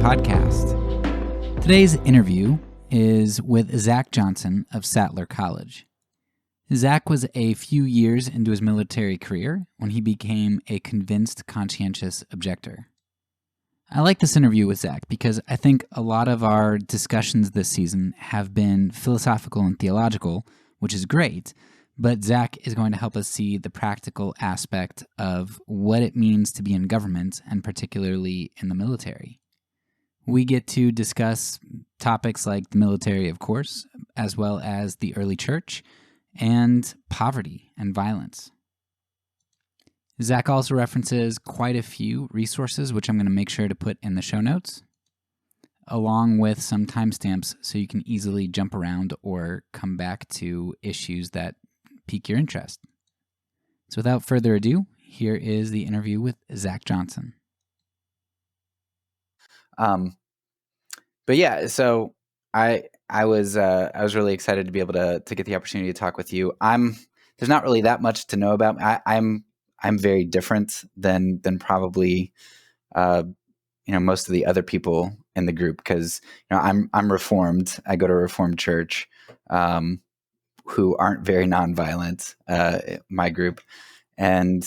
podcast. Today's interview is with Zack Johnson of Sattler College. Zack was a few years into his military career when he became a convinced conscientious objector. I like this interview with Zack because I think a lot of our discussions this season have been philosophical and theological, which is great, but Zack is going to help us see the practical aspect of what it means to be in government, and particularly in the military. We get to discuss topics like the military, of course, as well as the early church, and poverty and violence. Zack also references quite a few resources, which I'm going to make sure to put in the show notes, along with some timestamps so you can easily jump around or come back to issues that pique your interest. So without further ado, here is the interview with Zack Johnson. But yeah, so I was really excited to be able to get the opportunity to talk with you. There's not really that much to know about me. I'm very different than probably most of the other people in the group, because I'm Reformed. I go to a Reformed church, who aren't very nonviolent. My group, and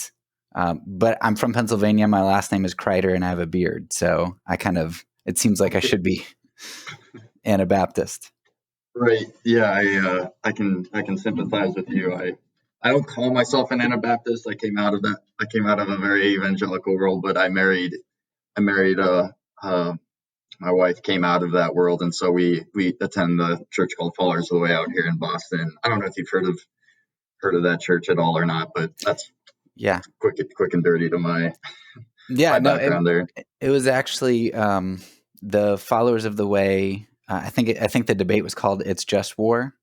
but I'm from Pennsylvania. My last name is Kreider, and I have a beard, so it seems like I should be Anabaptist. Right. Yeah. I can sympathize with you. I don't call myself an Anabaptist. I came out of a very evangelical world, but I married my wife came out of that world, and so we attend the church called Followers of the Way out here in Boston. I don't know if you've heard of that church at all or not, but that's quick and dirty to my background there. It was actually the Followers of the Way. I think the debate was called "It's Just War,"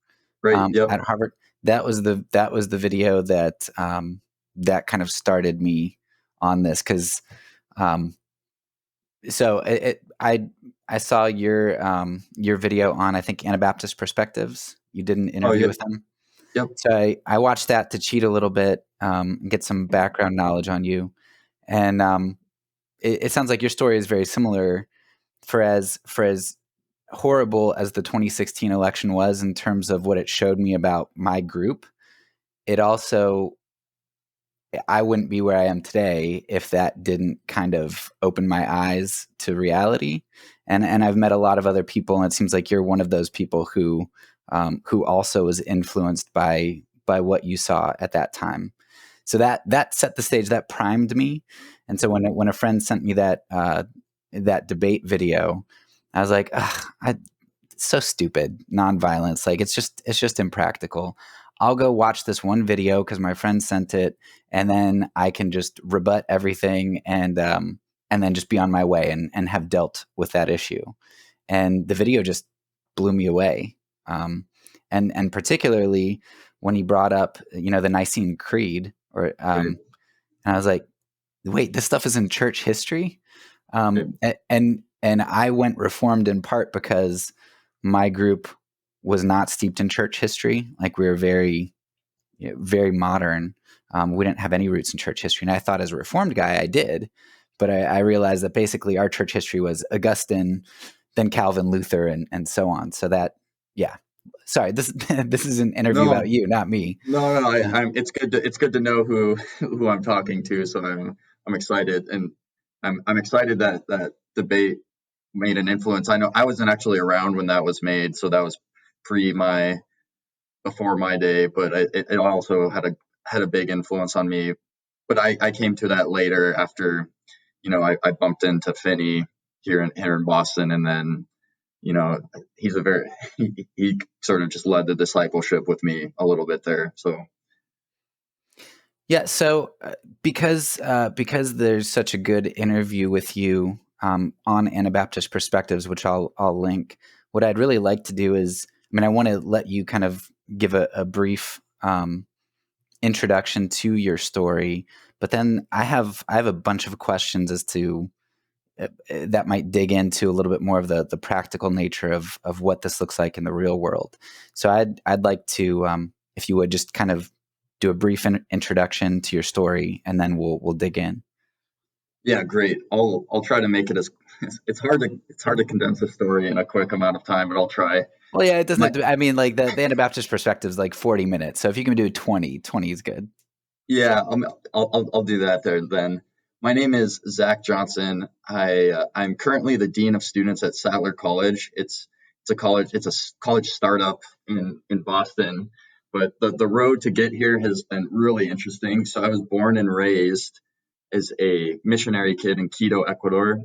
right? Yep. At Harvard. That was the video that that kind of started me on this, because I saw your video on, I think, Anabaptist Perspectives. You did an interview with them. Yep. So I watched that to cheat a little bit, and get some background knowledge on you. And it sounds like your story is very similar. For as horrible as the 2016 election was in terms of what it showed me about my group, it also, I wouldn't be where I am today if that didn't kind of open my eyes to reality. And I've met a lot of other people, and it seems like you're one of those people who also was influenced by what you saw at that time. So that set the stage, that primed me. And so when a friend sent me that debate video, I was like, it's so stupid, nonviolence. Like it's just impractical. I'll go watch this one video because my friend sent it, and then I can just rebut everything and then just be on my way and have dealt with that issue. And the video just blew me away. And particularly when he brought up, the Nicene Creed, and I was like, wait, this stuff is in church history. And I went Reformed in part because my group was not steeped in church history. Like we were very, very modern. We didn't have any roots in church history. And I thought as a Reformed guy, I did. But I realized that basically our church history was Augustine, then Calvin, Luther, and so on. So that, yeah. Sorry, this is an interview about you, not me. No. It's good to know who I'm talking to. So I'm excited, and I'm excited that debate made an influence. I know I wasn't actually around when that was made, so that was before my day, but it also had a big influence on me. But I came to that later after, I bumped into Finney here in Boston, and then, he sort of just led the discipleship with me a little bit there. So. Yeah. So because there's such a good interview with you on Anabaptist Perspectives, which I'll link, what I'd really like to do is, I want to let you kind of give a brief introduction to your story, but then I have a bunch of questions as to that might dig into a little bit more of the practical nature of what this looks like in the real world. So I'd like to, if you would just kind of do a brief introduction to your story, and then we'll dig in. Yeah, great. I'll try to make it as it's hard to condense a story in a quick amount of time, but I'll try. Well, yeah, it My, doesn't. I mean, like the Anabaptist perspective is like 40 minutes. So if you can do 20 is good. yeah, I'll do that there then. My name is Zack Johnson. I'm currently the dean of students at Sattler College. It's a college startup in Boston, but the road to get here has been really interesting. So I was born and raised as a missionary kid in Quito, Ecuador.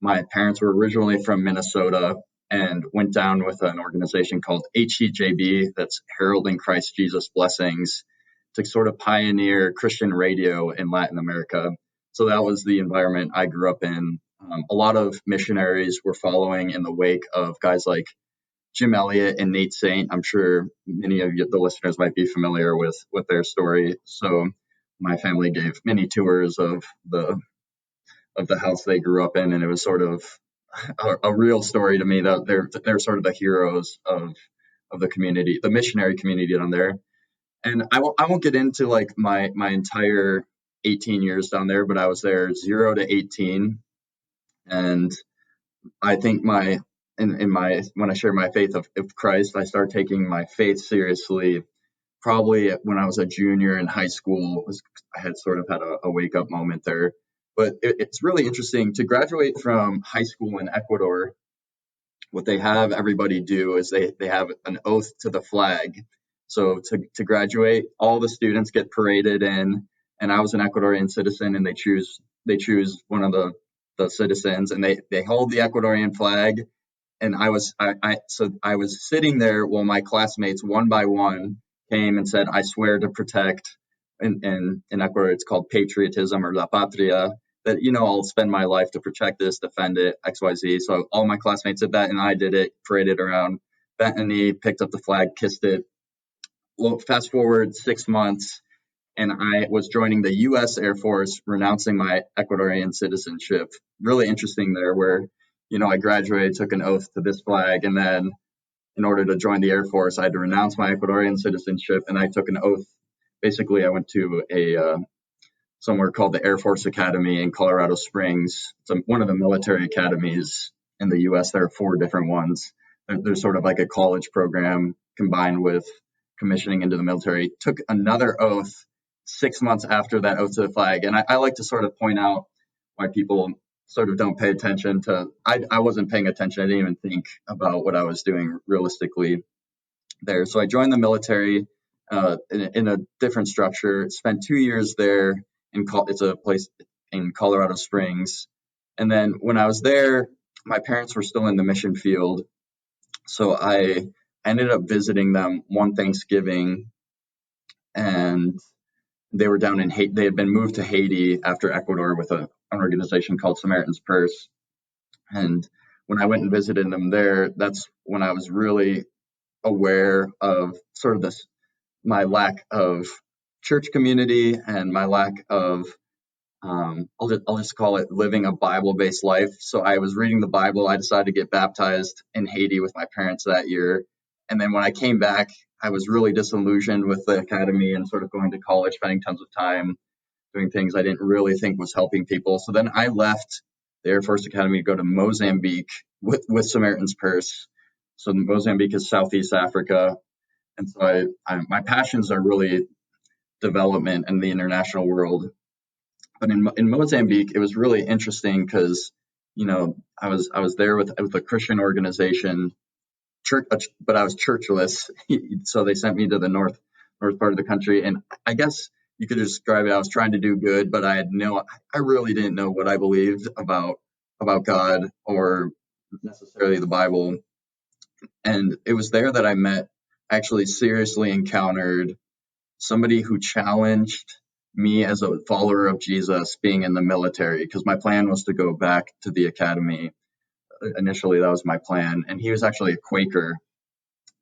My parents were originally from Minnesota and went down with an organization called HEJB, that's Heralding Christ Jesus Blessings, to sort of pioneer Christian radio in Latin America. So that was the environment I grew up in. A lot of missionaries were following in the wake of guys like Jim Elliot and Nate Saint. I'm sure many of the listeners might be familiar with their story. So my family gave many tours of the house they grew up in, and it was sort of a real story to me that they're sort of the heroes of the community, the missionary community down there. And I won't get into like my entire 18 years down there, but I was there 0 to 18, and I think in my when I share my faith of Christ, I started taking my faith seriously probably when I was a junior in high school. I had sort of had a wake up moment there. But it's really interesting to graduate from high school in Ecuador. What they have everybody do is they have an oath to the flag. So to graduate, all the students get paraded in, and I was an Ecuadorian citizen, and they choose one of the citizens, and they hold the Ecuadorian flag, and I was sitting there while my classmates one by one came and said, I swear to protect, in Ecuador it's called patriotism or la patria, that I'll spend my life to protect this, defend it, XYZ. So all my classmates did that, and I did it, paraded around, bent a knee, picked up the flag, kissed it. Well, fast forward 6 months, and I was joining the U.S. Air Force, renouncing my Ecuadorian citizenship. Really interesting there, where I graduated, took an oath to this flag, and then in order to join the Air Force, I had to renounce my Ecuadorian citizenship, and I took an oath. Basically, I went to a somewhere called the Air Force Academy in Colorado Springs. It's one of the military academies in the U.S. There are 4 different ones. There's sort of like a college program combined with commissioning into the military. Took another oath 6 months after that oath to the flag. And I like to sort of point out why people sort of don't pay attention to. I wasn't paying attention. I didn't even think about what I was doing realistically there. So I joined the military in a different structure, spent 2 years there. It's a place in Colorado Springs. And then when I was there, my parents were still in the mission field. So I ended up visiting them one Thanksgiving, and they were down in Haiti. They had been moved to Haiti after Ecuador with an organization called Samaritan's Purse. And when I went and visited them there, that's when I was really aware of sort of my lack of church community and my lack of I'll just call it living a Bible-based life. So I was reading the Bible. I decided to get baptized in Haiti with my parents that year. And then when I came back, I was really disillusioned with the academy and sort of going to college, spending tons of time doing things I didn't really think was helping people. So then I left the Air Force Academy to go to Mozambique with Samaritan's Purse. So Mozambique is Southeast Africa. And so my passions are really development and the international world. But in Mozambique, it was really interesting because, I was there with a Christian organization, church, but I was churchless. So they sent me to the north part of the country, and I guess you could describe it. I was trying to do good, but I really didn't know what I believed about God or necessarily the Bible. And it was there that I actually seriously encountered somebody who challenged me as a follower of Jesus being in the military, because my plan was to go back to the academy. Initially, that was my plan. And he was actually a Quaker.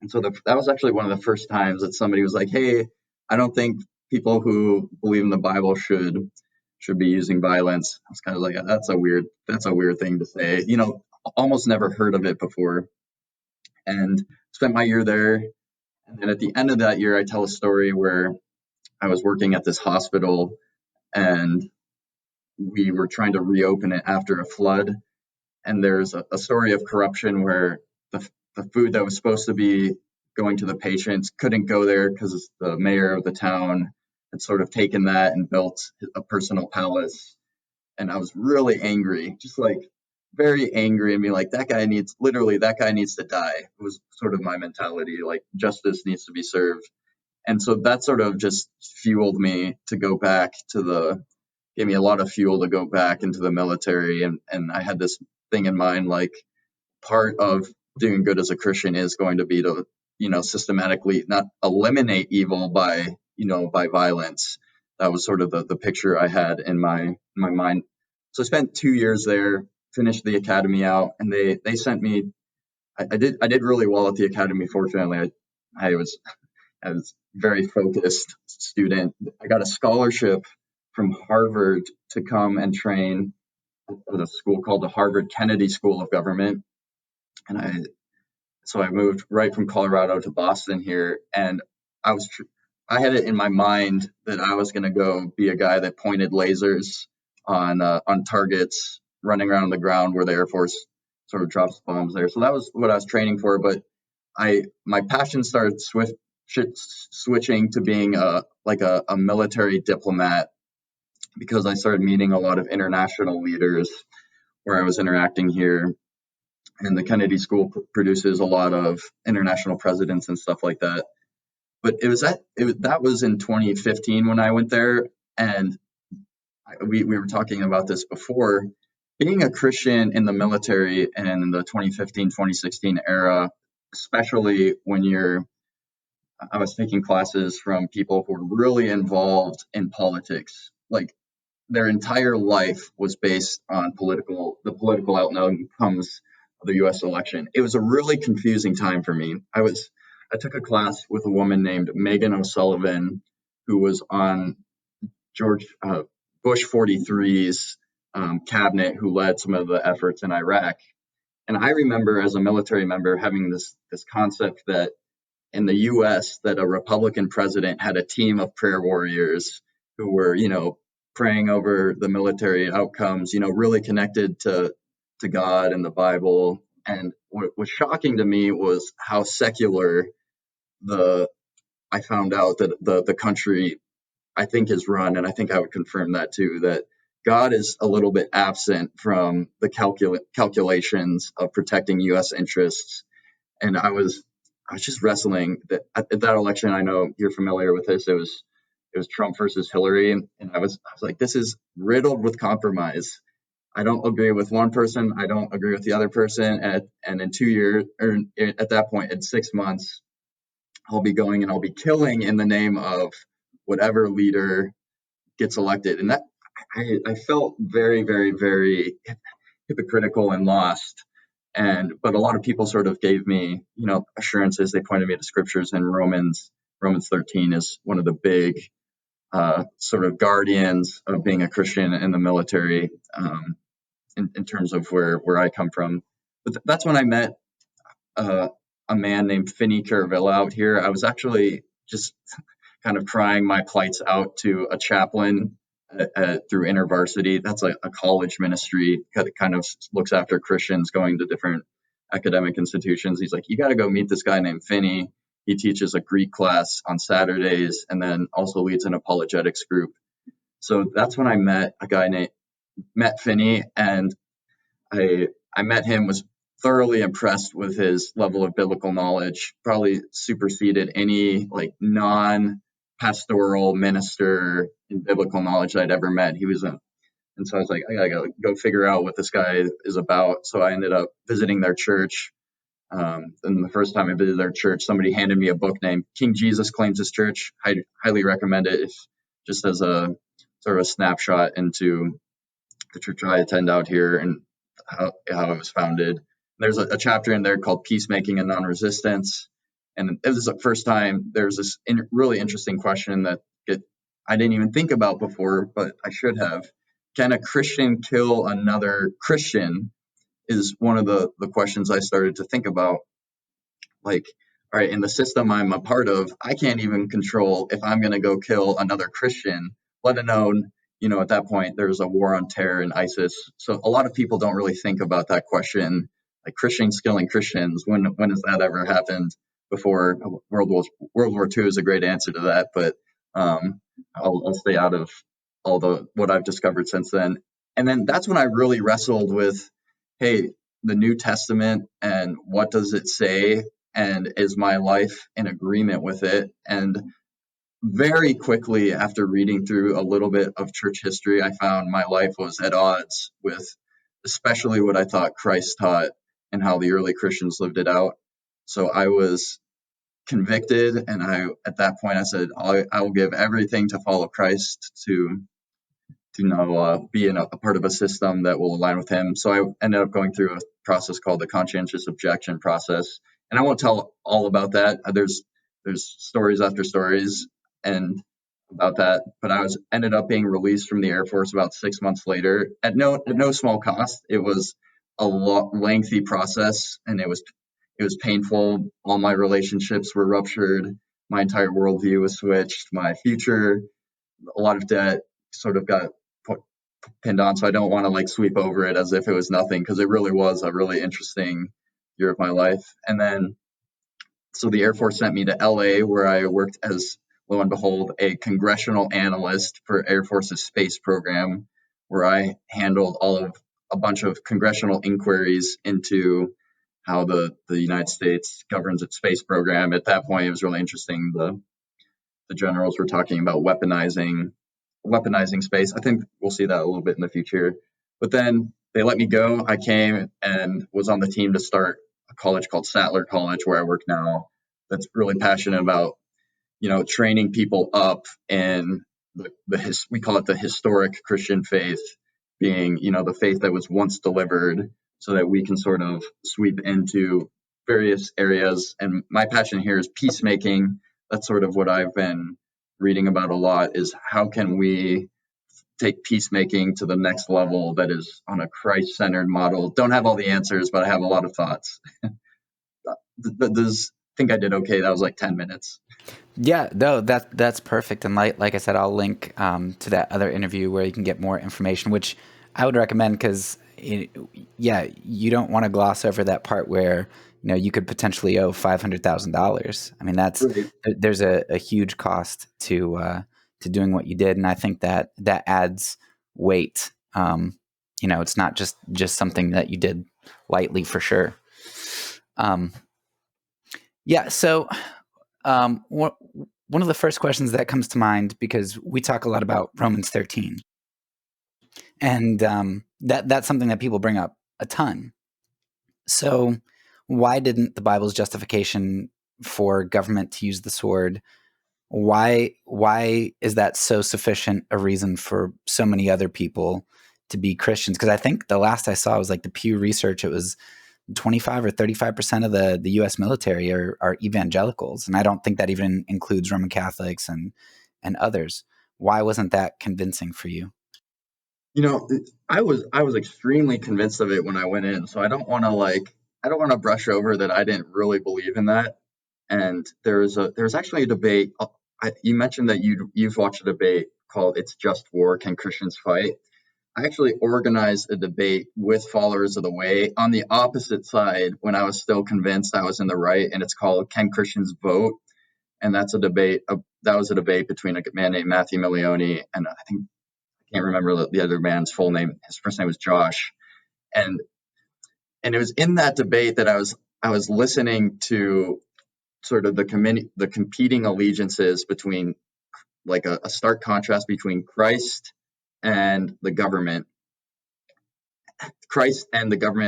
And so that was actually one of the first times that somebody was like, hey, I don't think people who believe in the Bible should be using violence. I was kind of like, that's a weird thing to say. Almost never heard of it before. And spent my year there. And then at the end of that year, I tell a story where I was working at this hospital, and we were trying to reopen it after a flood. And there's a story of corruption where the food that was supposed to be going to the patients couldn't go there because the mayor of the town had sort of taken that and built a personal palace. And I was really angry, just like very angry, and be like, that guy needs to die. It was sort of my mentality, like justice needs to be served. And so that sort of just fueled me to go back gave me a lot of fuel to go back into the military. And I had this thing in mind, like part of doing good as a Christian is going to be to, systematically not eliminate evil by violence. That was sort of the picture I had in my mind. So I spent 2 years there, finished the academy out, and they sent me. I did really well at the academy. Fortunately, I was very focused student. I got a scholarship from Harvard to come and train at a school called the Harvard Kennedy School of Government. And so I moved right from Colorado to Boston here, and I had it in my mind that I was going to go be a guy that pointed lasers on targets running around the ground where the Air Force sort of drops bombs there. So that was what I was training for. But my passion started switching to being a military diplomat, because I started meeting a lot of international leaders where I was interacting here. And the Kennedy School produces a lot of international presidents and stuff like that. But that was in 2015 when I went there, and we were talking about this before. Being a Christian in the military and in the 2015-2016 era, especially when I was taking classes from people who were really involved in politics, like their entire life was based on the political outcomes of the U.S. election. It was a really confusing time for me. I took a class with a woman named Megan O'Sullivan, who was on George Bush 43's cabinet, who led some of the efforts in Iraq. And I remember as a military member having this concept that in the U.S. that a Republican president had a team of prayer warriors who were, praying over the military outcomes, really connected to God and the Bible. And what was shocking to me was how secular I found out that the country, I think, is run. And I think I would confirm that too, that God is a little bit absent from the calculations of protecting U.S. interests. And I was just wrestling that at that election. I know you're familiar with this. It was Trump versus Hillary, and I was like, this is riddled with compromise. I don't agree with one person. I don't agree with the other person. And in 2 years, or at that point, in 6 months, I'll be going and I'll be killing in the name of whatever leader gets elected. And that I felt very, very, very hypocritical and lost. But a lot of people sort of gave me, assurances. They pointed me to scriptures, and Romans 13 is one of the big sort of guardians of being a Christian in the military, in terms of where I come from. But that's when I met a man named Finney Caravilla out here. I was actually just kind of crying my plights out to a chaplain through InterVarsity. That's a college ministry that kind of looks after Christians going to different academic institutions. He's like, you got to go meet this guy named Finney. He teaches a Greek class on Saturdays and then also leads an apologetics group. So that's when I met Finney, and I met him, was thoroughly impressed with his level of biblical knowledge, probably superseded any non-pastoral minister in biblical knowledge I'd ever met. And so I was like, I gotta go figure out what this guy is about. So I ended up visiting their church. And the first time I visited their church, somebody handed me a book named King Jesus Claims His Church. I highly recommend it, just as a sort of a snapshot into the church I attend out here and how it was founded. There's a chapter in there called Peacemaking and Non-Resistance. And it was the first time there's this really interesting question that I didn't even think about before, but I should have. Can a Christian kill another Christian? Is one of the questions I started to think about. Like, all right, in the system I'm a part of, I can't even control if I'm going to go kill another Christian, let alone at that point, there's a war on terror and ISIS. So a lot of people don't really think about that question, like Christians killing Christians. When has that ever happened before? World War II is a great answer to that, but I'll stay out of all what I've discovered since then. And then that's when I really wrestled with, hey, the New Testament, and what does it say? And is my life in agreement with it? And very quickly, after reading through a little bit of church history, I found my life was at odds with especially what I thought Christ taught and how the early Christians lived it out. So I was convicted, and at that point I said, I will give everything to follow Christ, to be in a part of a system that will align with him. So I ended up going through a process called the conscientious objection process, and I won't tell all about that. There's stories after stories and about that, but I ended up being released from the Air Force about 6 months later at no small cost. It was a lengthy process, and it was painful. All my relationships were ruptured. My entire worldview was switched. My future, a lot of debt sort of got pinned on. So I don't want to sweep over it as if it was nothing, because it really was a really interesting year of my life. And then, so the Air Force sent me to LA, where I worked as, lo and behold, a congressional analyst for Air Force's space program, where I handled a bunch of congressional inquiries into how the United States governs its space program. At that point, it was really interesting. The generals were talking about weaponizing space. I think we'll see that a little bit in the future. But then they let me go. I came and was on the team to start a college called Sattler College, where I work now, that's really passionate about, training people up in we call it the historic Christian faith, being, the faith that was once delivered, so that we can sort of sweep into various areas. And my passion here is peacemaking. That's sort of what I've been reading about a lot, is how can we take peacemaking to the next level that is on a Christ-centered model. Don't have all the answers, but I have a lot of thoughts. I think I did okay. That was 10 minutes. Yeah, no, that's perfect. And like I said, I'll link to that other interview where you can get more information, which I would recommend, because you don't want to gloss over that part where you could potentially owe $500,000. I mean, there's a huge cost to doing what you did, and I think that adds weight. It's not just something that you did lightly, for sure. So one of the first questions that comes to mind, because we talk a lot about Romans 13, and that's something that people bring up a ton. So why didn't the Bible's justification for government to use the sword, why is that so sufficient a reason for so many other people to be Christians? Because I think the last I saw was the Pew Research, it was 25 or 35% of the U.S. military are evangelicals, and I don't think that even includes Roman Catholics and others. Why wasn't that convincing for you? I was extremely convinced of it when I went in, so I don't want to brush over that I didn't really believe in that. And there's actually a debate. You mentioned that you've watched a debate called "It's Just War: Can Christians Fight?" I actually organized a debate with followers of the way on the opposite side when I was still convinced I was in the right, and it's called "Can Christians Vote?" And that's a debate. That was a debate between a man named Matthew Milioni, and I can't remember the other man's full name. His first name was Josh, and it was in that debate that I was listening to sort of the competing allegiances between, a stark contrast between Christ and the government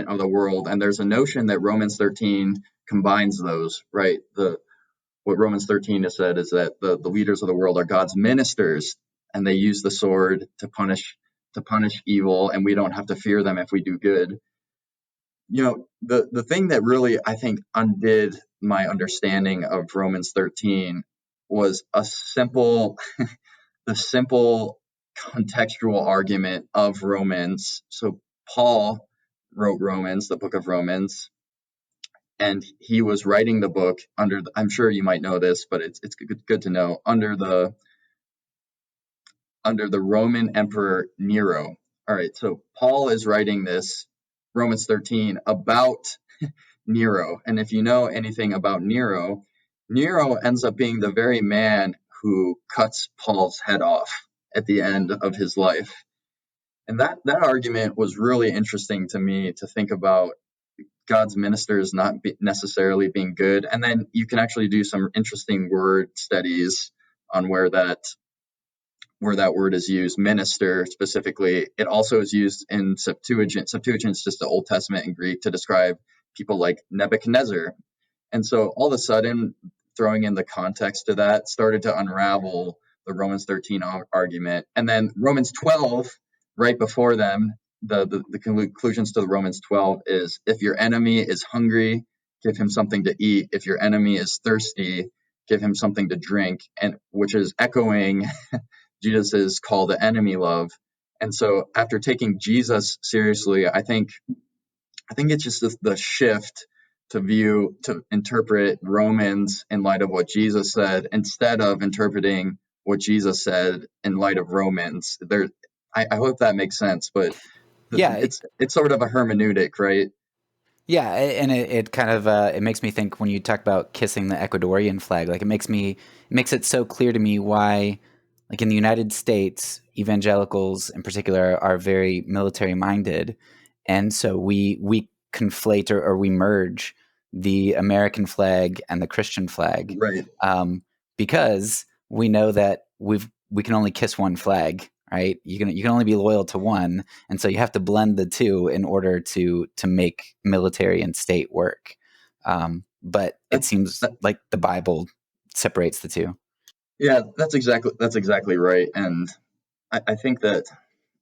of the world. And there's a notion that Romans 13 combines those, right? What Romans 13 has said is that the leaders of the world are God's ministers, and they use the sword to punish evil, and we don't have to fear them if we do good. The thing that really, I think, undid my understanding of Romans 13 was the simple contextual argument of Romans. So Paul wrote Romans, the book of Romans, and he was writing the book I'm sure you might know this, but it's good to know, under the under the Roman Emperor Nero. All right, so Paul is writing this, Romans 13, about Nero. And if you know anything about Nero, Nero ends up being the very man who cuts Paul's head off at the end of his life. And that argument was really interesting to me, to think about God's ministers not necessarily being good. And then you can actually do some interesting word studies on where that word is used, minister specifically. It also is used in Septuagint. Septuagint is just the Old Testament in Greek to describe people like Nebuchadnezzar. And so all of a sudden, throwing in the context to that started to unravel the Romans 13 argument. And then Romans 12, right before them, the conclusions to the Romans 12 is, if your enemy is hungry, give him something to eat. If your enemy is thirsty, give him something to drink, and which is echoing Jesus' call to enemy love. And so after taking Jesus seriously, I think it's just the shift to interpret Romans in light of what Jesus said, instead of interpreting what Jesus said in light of Romans. I hope that makes sense, but Yeah, it's sort of a hermeneutic, right? Yeah, and it kind of it makes me think, when you talk about kissing the Ecuadorian flag, like it makes it so clear to me why, like in the United States, evangelicals in particular are very military minded, and so we conflate or we merge the American flag and the Christian flag, Right. because we know that we can only kiss one flag. Right, you can only be loyal to one, and so you have to blend the two in order to make military and state work. But it seems like the Bible separates the two. Yeah, that's exactly right, and I think that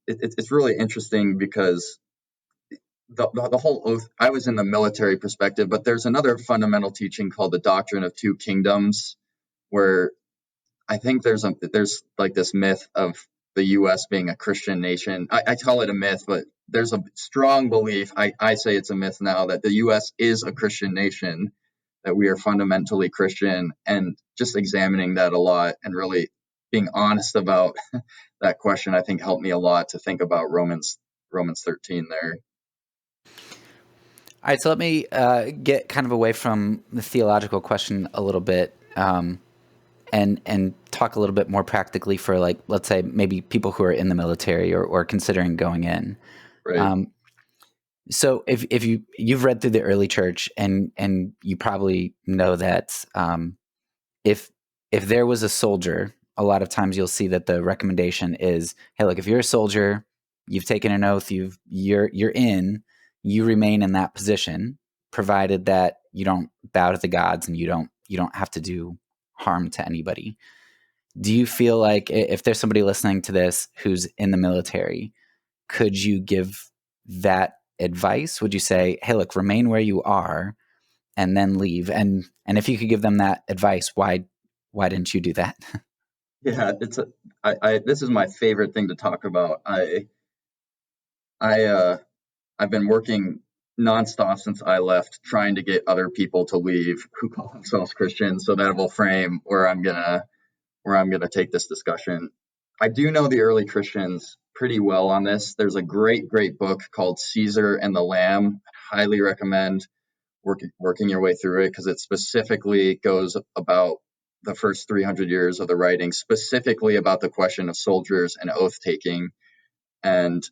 it's really interesting, because the whole oath. I was in the military perspective, but there's another fundamental teaching called the doctrine of two kingdoms, where I think there's like this myth of the U.S. being a Christian nation. I call it a myth, but there's a strong belief. I say it's a myth now, that the U.S. is a Christian nation, that we are fundamentally Christian, and just examining that a lot and really being honest about that question, I think helped me a lot to think about Romans 13 there. All right, so let me get kind of away from the theological question a little bit, and talk a little bit more practically for, like, let's say maybe people who are in the military or considering going in. Right. So if you've read through the early church, and you probably know that if there was a soldier, a lot of times you'll see that the recommendation is, hey, look, if you're a soldier, you've taken an oath, you're in, you remain in that position, provided that you don't bow to the gods and you don't have to do harm to anybody. Do you feel like, if there's somebody listening to this who's in the military, could you give that advice? Would you say, hey, look, remain where you are and then leave? And if you could give them that advice, why didn't you do that? Yeah, this is my favorite thing to talk about. I've been working nonstop since I left, trying to get other people to leave who call themselves Christians, so that will frame where I'm gonna take this discussion. I do know the early Christians pretty well on this. There's a great book called Caesar and the Lamb. I highly recommend working your way through it, because it specifically goes about the first 300 years of the writing, specifically about the question of soldiers and oath taking. And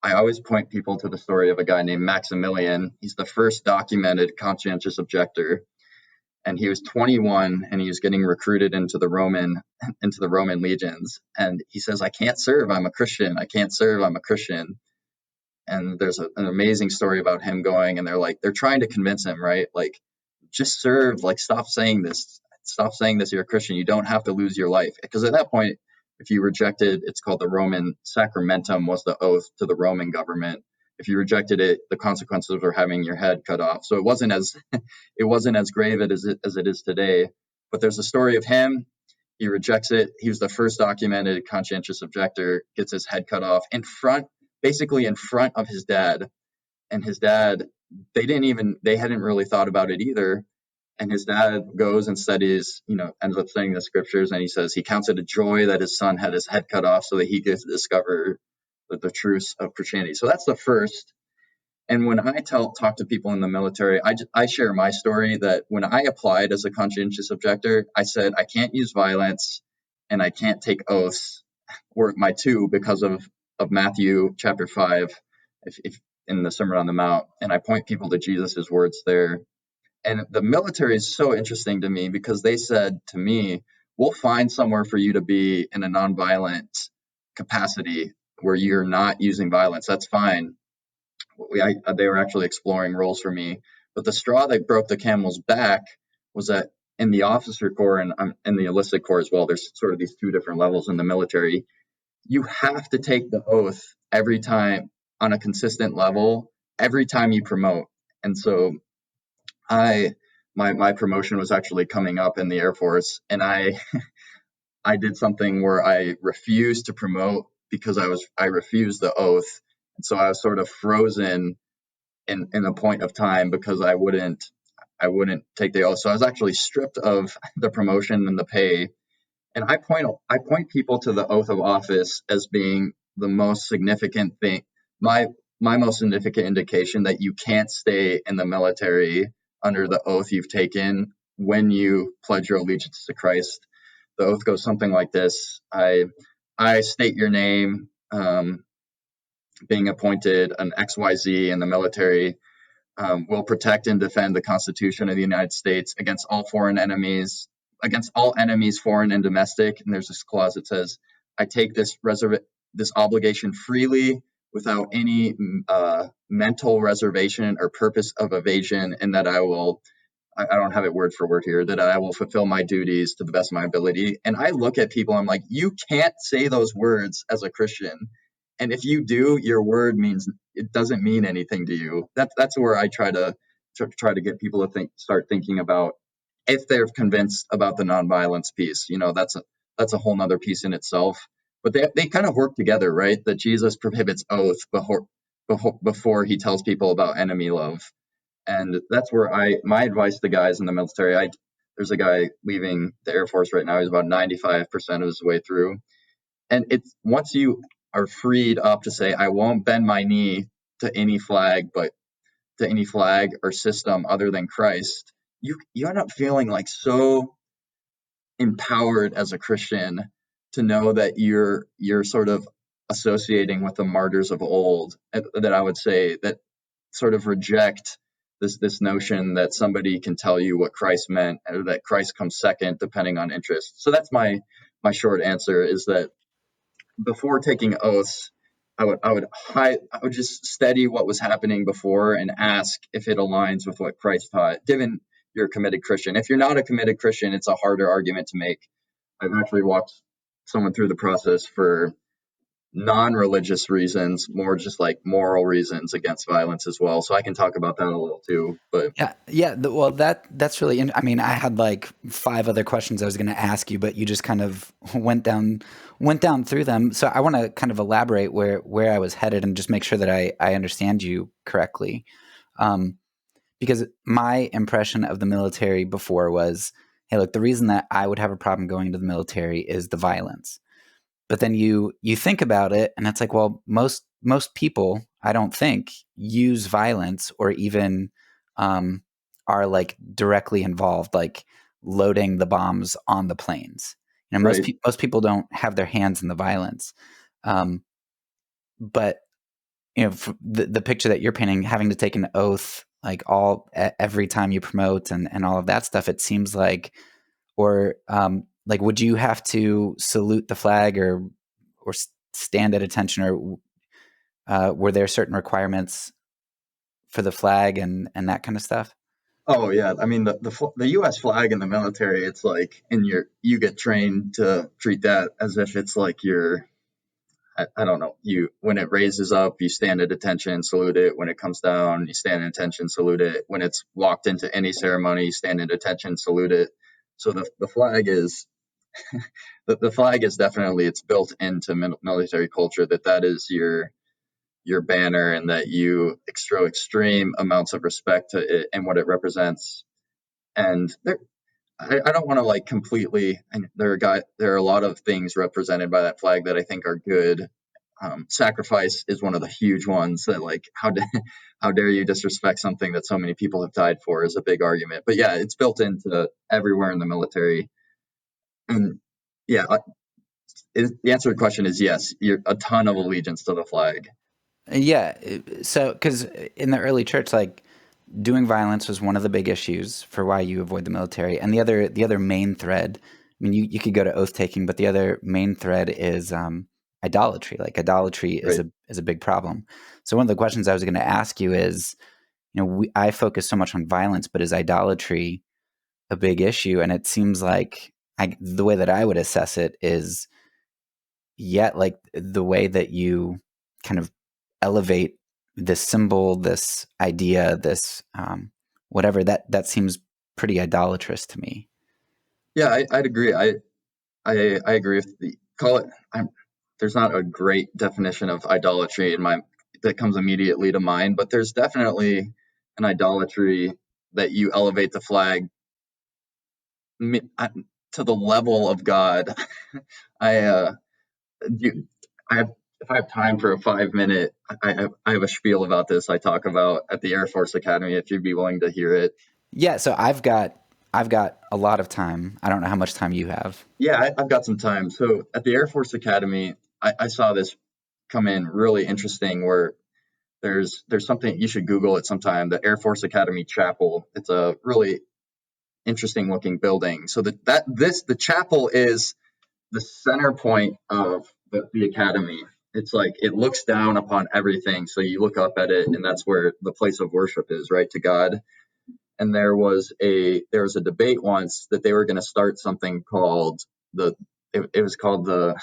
I always point people to the story of a guy named Maximilian. He's the first documented conscientious objector, and he was 21 and he was getting recruited into the Roman legions. And he says, "I can't serve. I'm a Christian. I can't serve. I'm a Christian." And there's an amazing story about him going, and they're trying to convince him, right? Like, just serve. Like, stop saying this. Stop saying this. You're a Christian. You don't have to lose your life. Because at that point, if you rejected, it's called the Roman sacramentum, was the oath to the Roman government. If you rejected it, the consequences were having your head cut off. So it wasn't as grave as it is today. But there's a story of him. He rejects it. He was the first documented conscientious objector, gets his head cut off basically in front of his dad. And his dad, they hadn't really thought about it either. And his dad goes and studies, ends up studying the scriptures, and he says he counts it a joy that his son had his head cut off so that he could discover the truths of Christianity. So that's the first. And when I talk to people in the military, I share my story that when I applied as a conscientious objector, I said I can't use violence and I can't take oaths, were my two, because of Matthew chapter 5, if in the Sermon on the Mount. And I point people to Jesus' words there. And the military is so interesting to me because they said to me, we'll find somewhere for you to be in a nonviolent capacity where you're not using violence. That's fine. They were actually exploring roles for me. But the straw that broke the camel's back was that in the officer corps and in the enlisted corps as well, there's sort of these two different levels in the military. You have to take the oath every time on a consistent level, every time you promote. And so my promotion was actually coming up in the Air Force, and I did something where I refused to promote because I refused the oath. And so I was sort of frozen in a point of time because I wouldn't take the oath. So I was actually stripped of the promotion and the pay. And I point people to the oath of office as being the most significant thing. My most significant indication that you can't stay in the military under the oath you've taken when you pledge your allegiance to Christ. The oath goes something like this: I state your name, being appointed an XYZ in the military, will protect and defend the Constitution of the United States against all foreign enemies, foreign and domestic. And there's this clause that says, I take this obligation freely without any mental reservation or purpose of evasion, and that I don't have it word for word here, that I will fulfill my duties to the best of my ability. And I look at people, I'm like, you can't say those words as a Christian. And if you do, your word it doesn't mean anything to you. That's where I try to get people to start thinking about, if they're convinced about the nonviolence piece. That's a whole nother piece in itself. But they kind of work together, right? That Jesus prohibits oath before he tells people about enemy love. And that's where my advice to guys in the military, there's a guy leaving the Air Force right now. He's about 95% of his way through. And it's once you are freed up to say, I won't bend my knee to any flag, but to any flag or system other than Christ, you end up feeling like so empowered as a Christian to know that you're sort of associating with the martyrs of old, that I would say that sort of reject this notion that somebody can tell you what Christ meant, or that Christ comes second depending on interest. So that's my short answer, is that before taking oaths, I would just study what was happening before and ask if it aligns with what Christ taught, given you're a committed Christian. If you're not a committed Christian, it's a harder argument to make. I've actually walked someone through the process for non-religious reasons, more just like moral reasons against violence as well. So I can talk about that a little too. But well, that's really. I mean, I had like 5 other questions I was going to ask you, but you just kind of went down through them. So I want to kind of elaborate where I was headed and just make sure that I understand you correctly. Because my impression of the military before was, hey, look, the reason that I would have a problem going into the military is the violence. But then you think about it, and it's like, well, most people, I don't think, use violence or even are like directly involved, like loading the bombs on the planes. right. Most people don't have their hands in the violence. But the picture that you're painting, having to take an oath like every time you promote and all of that stuff, it seems like, or like, would you have to salute the flag or stand at attention, or were there certain requirements for the flag and that kind of stuff? Oh yeah, I mean the U.S. flag in the military, it's like you get trained to treat that as if it's like I don't know, when it raises up, you stand at attention, salute it. When it comes down, you stand at attention, salute it. When it's walked into any ceremony, you stand at attention, salute it. So the flag is the flag is definitely, it's built into military culture that is your banner, and that you extreme amounts of respect to it and what it represents. And I don't want to like completely, and there are a lot of things represented by that flag that I think are good. Sacrifice is one of the huge ones that, like, how dare you disrespect something that so many people have died for, is a big argument. But yeah, it's built into everywhere in the military. And yeah, the answer to the question is yes, you're a ton of allegiance to the flag. Yeah. So, because in the early church, like, doing violence was one of the big issues for why you avoid the military. And the other main thread, I mean, you could go to oath taking, but the other main thread is idolatry. Like, idolatry is Right. a big problem. So one of the questions I was going to ask you is, I focus so much on violence, but is idolatry a big issue? And it seems like the way that I would assess it is, like, the way that you kind of elevate this symbol, this idea, this whatever, that seems pretty idolatrous to me. Yeah, I'd agree. I agree with call it. There's not a great definition of idolatry that comes immediately to mind, but there's definitely an idolatry that you elevate the flag to the level of God. If I have time for a 5-minute, I have a spiel about this I talk about at the Air Force Academy, if you'd be willing to hear it. Yeah, so I've got a lot of time. I don't know how much time you have. Yeah, I've got some time. So at the Air Force Academy, I saw this come in really interesting, where there's something you should Google it sometime. The Air Force Academy Chapel. It's a really interesting looking building. So the chapel is the center point of the academy. It's like it looks down upon everything. So you look up at it, and that's where the place of worship is, right, to God. And there was a debate once that they were going to start something called it was called the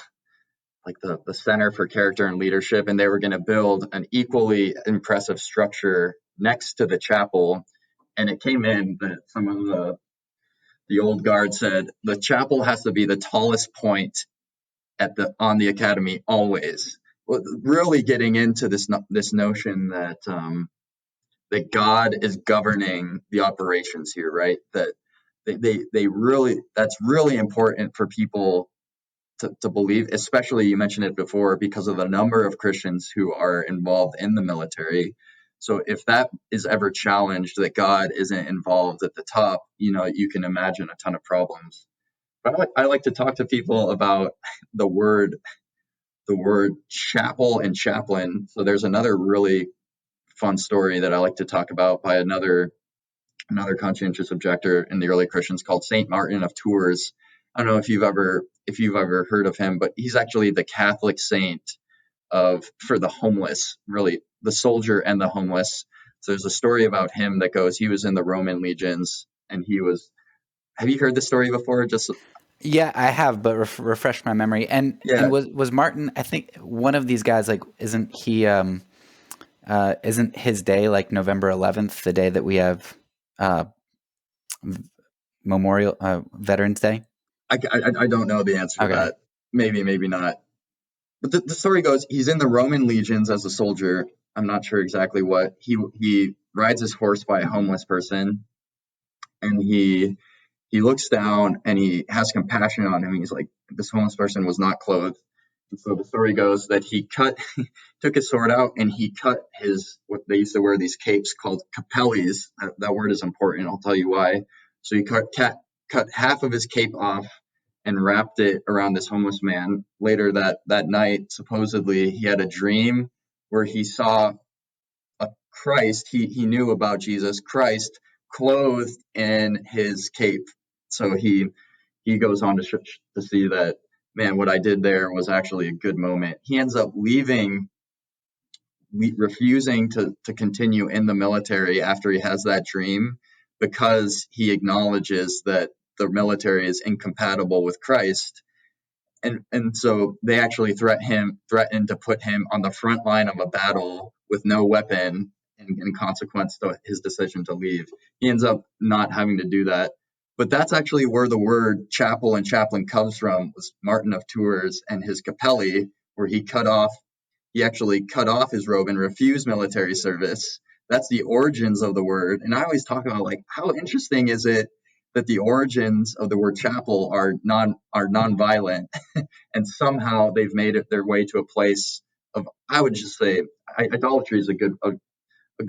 Center for Character and Leadership, and they were going to build an equally impressive structure next to the chapel. And it came in that some of the old guard said the chapel has to be the tallest point on the academy always. Really getting into this notion that that God is governing the operations here, right? That they really, that's really important for people to believe, especially, you mentioned it before, because of the number of Christians who are involved in the military. So if that is ever challenged, that God isn't involved at the top, you can imagine a ton of problems. But I like to talk to people about the word chapel and chaplain. So there's another really fun story that I like to talk about by another conscientious objector in the early Christians, called Saint Martin of Tours. I don't know if you've ever heard of him, but he's actually the Catholic saint for the homeless, really the soldier and the homeless. So there's a story about him that goes, he was in the Roman legions, and have you heard this story before? Yeah, I have, but refresh my memory. And Yeah. Was Martin, I think one of these guys, like, isn't his day like November 11th, the day that we have Memorial Veterans Day? I don't know the answer to that. Maybe not. But the story goes, he's in the Roman legions as a soldier. I'm not sure exactly what. He rides his horse by a homeless person, and he looks down and he has compassion on him. He's like, this homeless person was not clothed. And so the story goes that he took his sword out, and he cut what they used to wear, these capes called capellis. That word is important. I'll tell you why. So he cut half of his cape off and wrapped it around this homeless man. Later that night, supposedly, he had a dream where he saw a Christ. He knew about Jesus Christ clothed in his cape. So he goes on to see that, man, what I did there was actually a good moment. He ends up refusing to continue in the military after he has that dream, because he acknowledges that the military is incompatible with Christ. And so they actually threatened to put him on the front line of a battle with no weapon in consequence to his decision to leave. He ends up not having to do that. But that's actually where the word chapel and chaplain comes from, was Martin of Tours and his capelli, where he actually cut off his robe and refused military service. That's the origins of the word. And I always talk about, like, how interesting is it that the origins of the word chapel are nonviolent, and somehow they've made it their way to a place of, I would just say, idolatry is a good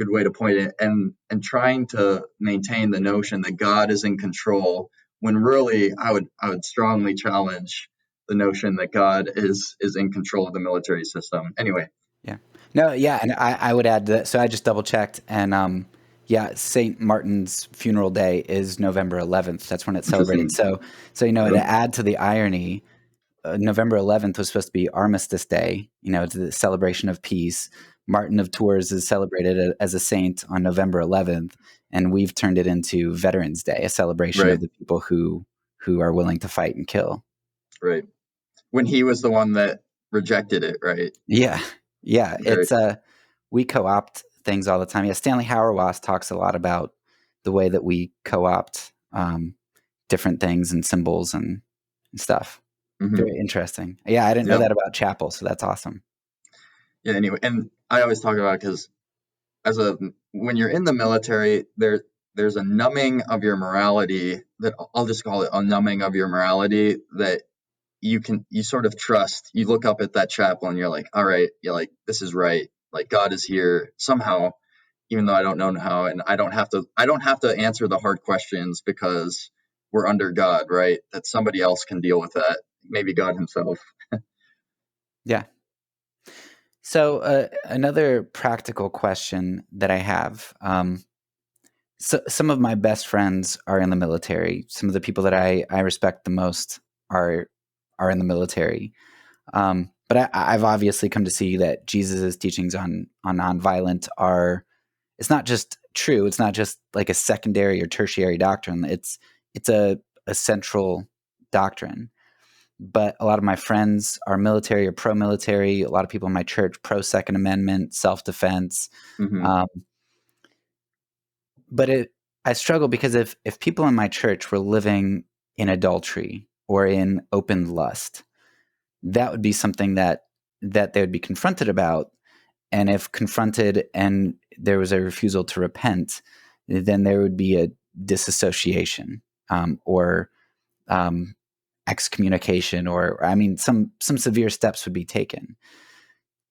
way to point it, and trying to maintain the notion that God is in control, when really I would strongly challenge the notion that God is in control of the military system. Anyway. Yeah. No, yeah, and I would add that, so I just double checked, and yeah, St. Martin's funeral day is November 11th. That's when it's celebrated. So to add to the irony, November 11th was supposed to be Armistice Day, it's the celebration of peace. Martin of Tours is celebrated as a saint on November 11th, and we've turned it into Veterans Day, a celebration of the people who are willing to fight and kill. Right. When he was the one that rejected it, right? Yeah. Yeah. It's we co-opt things all the time. Yeah. Stanley Hauerwas talks a lot about the way that we co-opt different things and symbols and stuff. Mm-hmm. Very interesting. Yeah, I didn't know that about chapel, so that's awesome. Yeah, anyway, and I always talk about it because when you're in the military, there's a numbing of your morality, that I'll just call it a numbing of your morality, that you sort of trust. You look up at that chapel and you're like, all right, you're like, this is right. Like, God is here somehow, even though I don't know how, and I don't have to answer the hard questions because we're under God, right? That somebody else can deal with that. Maybe God himself. Yeah. So another practical question that I have, so some of my best friends are in the military. Some of the people that I respect the most are in the military. But I've obviously come to see that Jesus' teachings on nonviolent it's not just true. It's not just like a secondary or tertiary doctrine. It's a central doctrine. But a lot of my friends are military or pro-military. A lot of people in my church, pro-Second Amendment, self-defense. Mm-hmm. But I struggle because if people in my church were living in adultery or in open lust, that would be something that they would be confronted about. And if confronted and there was a refusal to repent, then there would be a disassociation or excommunication, or some severe steps would be taken.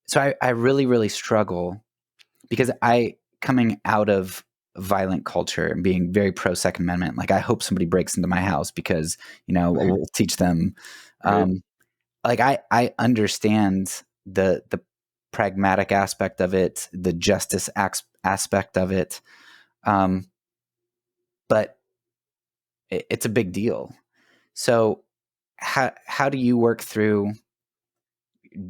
So I really, really struggle because coming out of violent culture and being very pro Second Amendment, like I hope somebody breaks into my house because, we'll teach them. Like I understand the pragmatic aspect of it, the justice aspect of it. But it's a big deal. So how do you work through?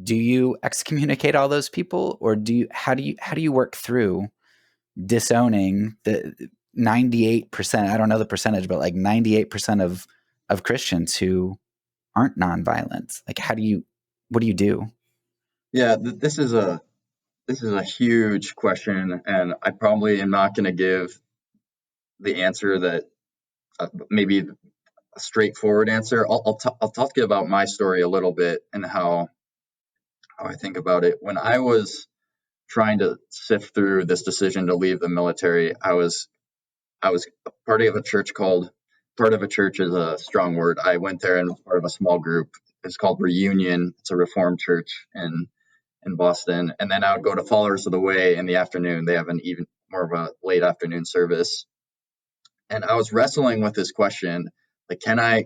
Do you excommunicate all those people, or how do you work through disowning the 98%? I don't know the percentage, but like 98% of Christians who aren't nonviolent. Like, what do you do? Yeah, this is a huge question, and I probably am not going to give the answer that maybe a straightforward answer. I'll talk to you about my story a little bit and how I think about it. When I was trying to sift through this decision to leave the military, I was part of a church is a strong word. I went there and was part of a small group. It's called Reunion. It's a Reformed church in Boston. And then I would go to Followers of the Way in the afternoon. They have an even more of a late afternoon service. And I was wrestling with this question, like, can I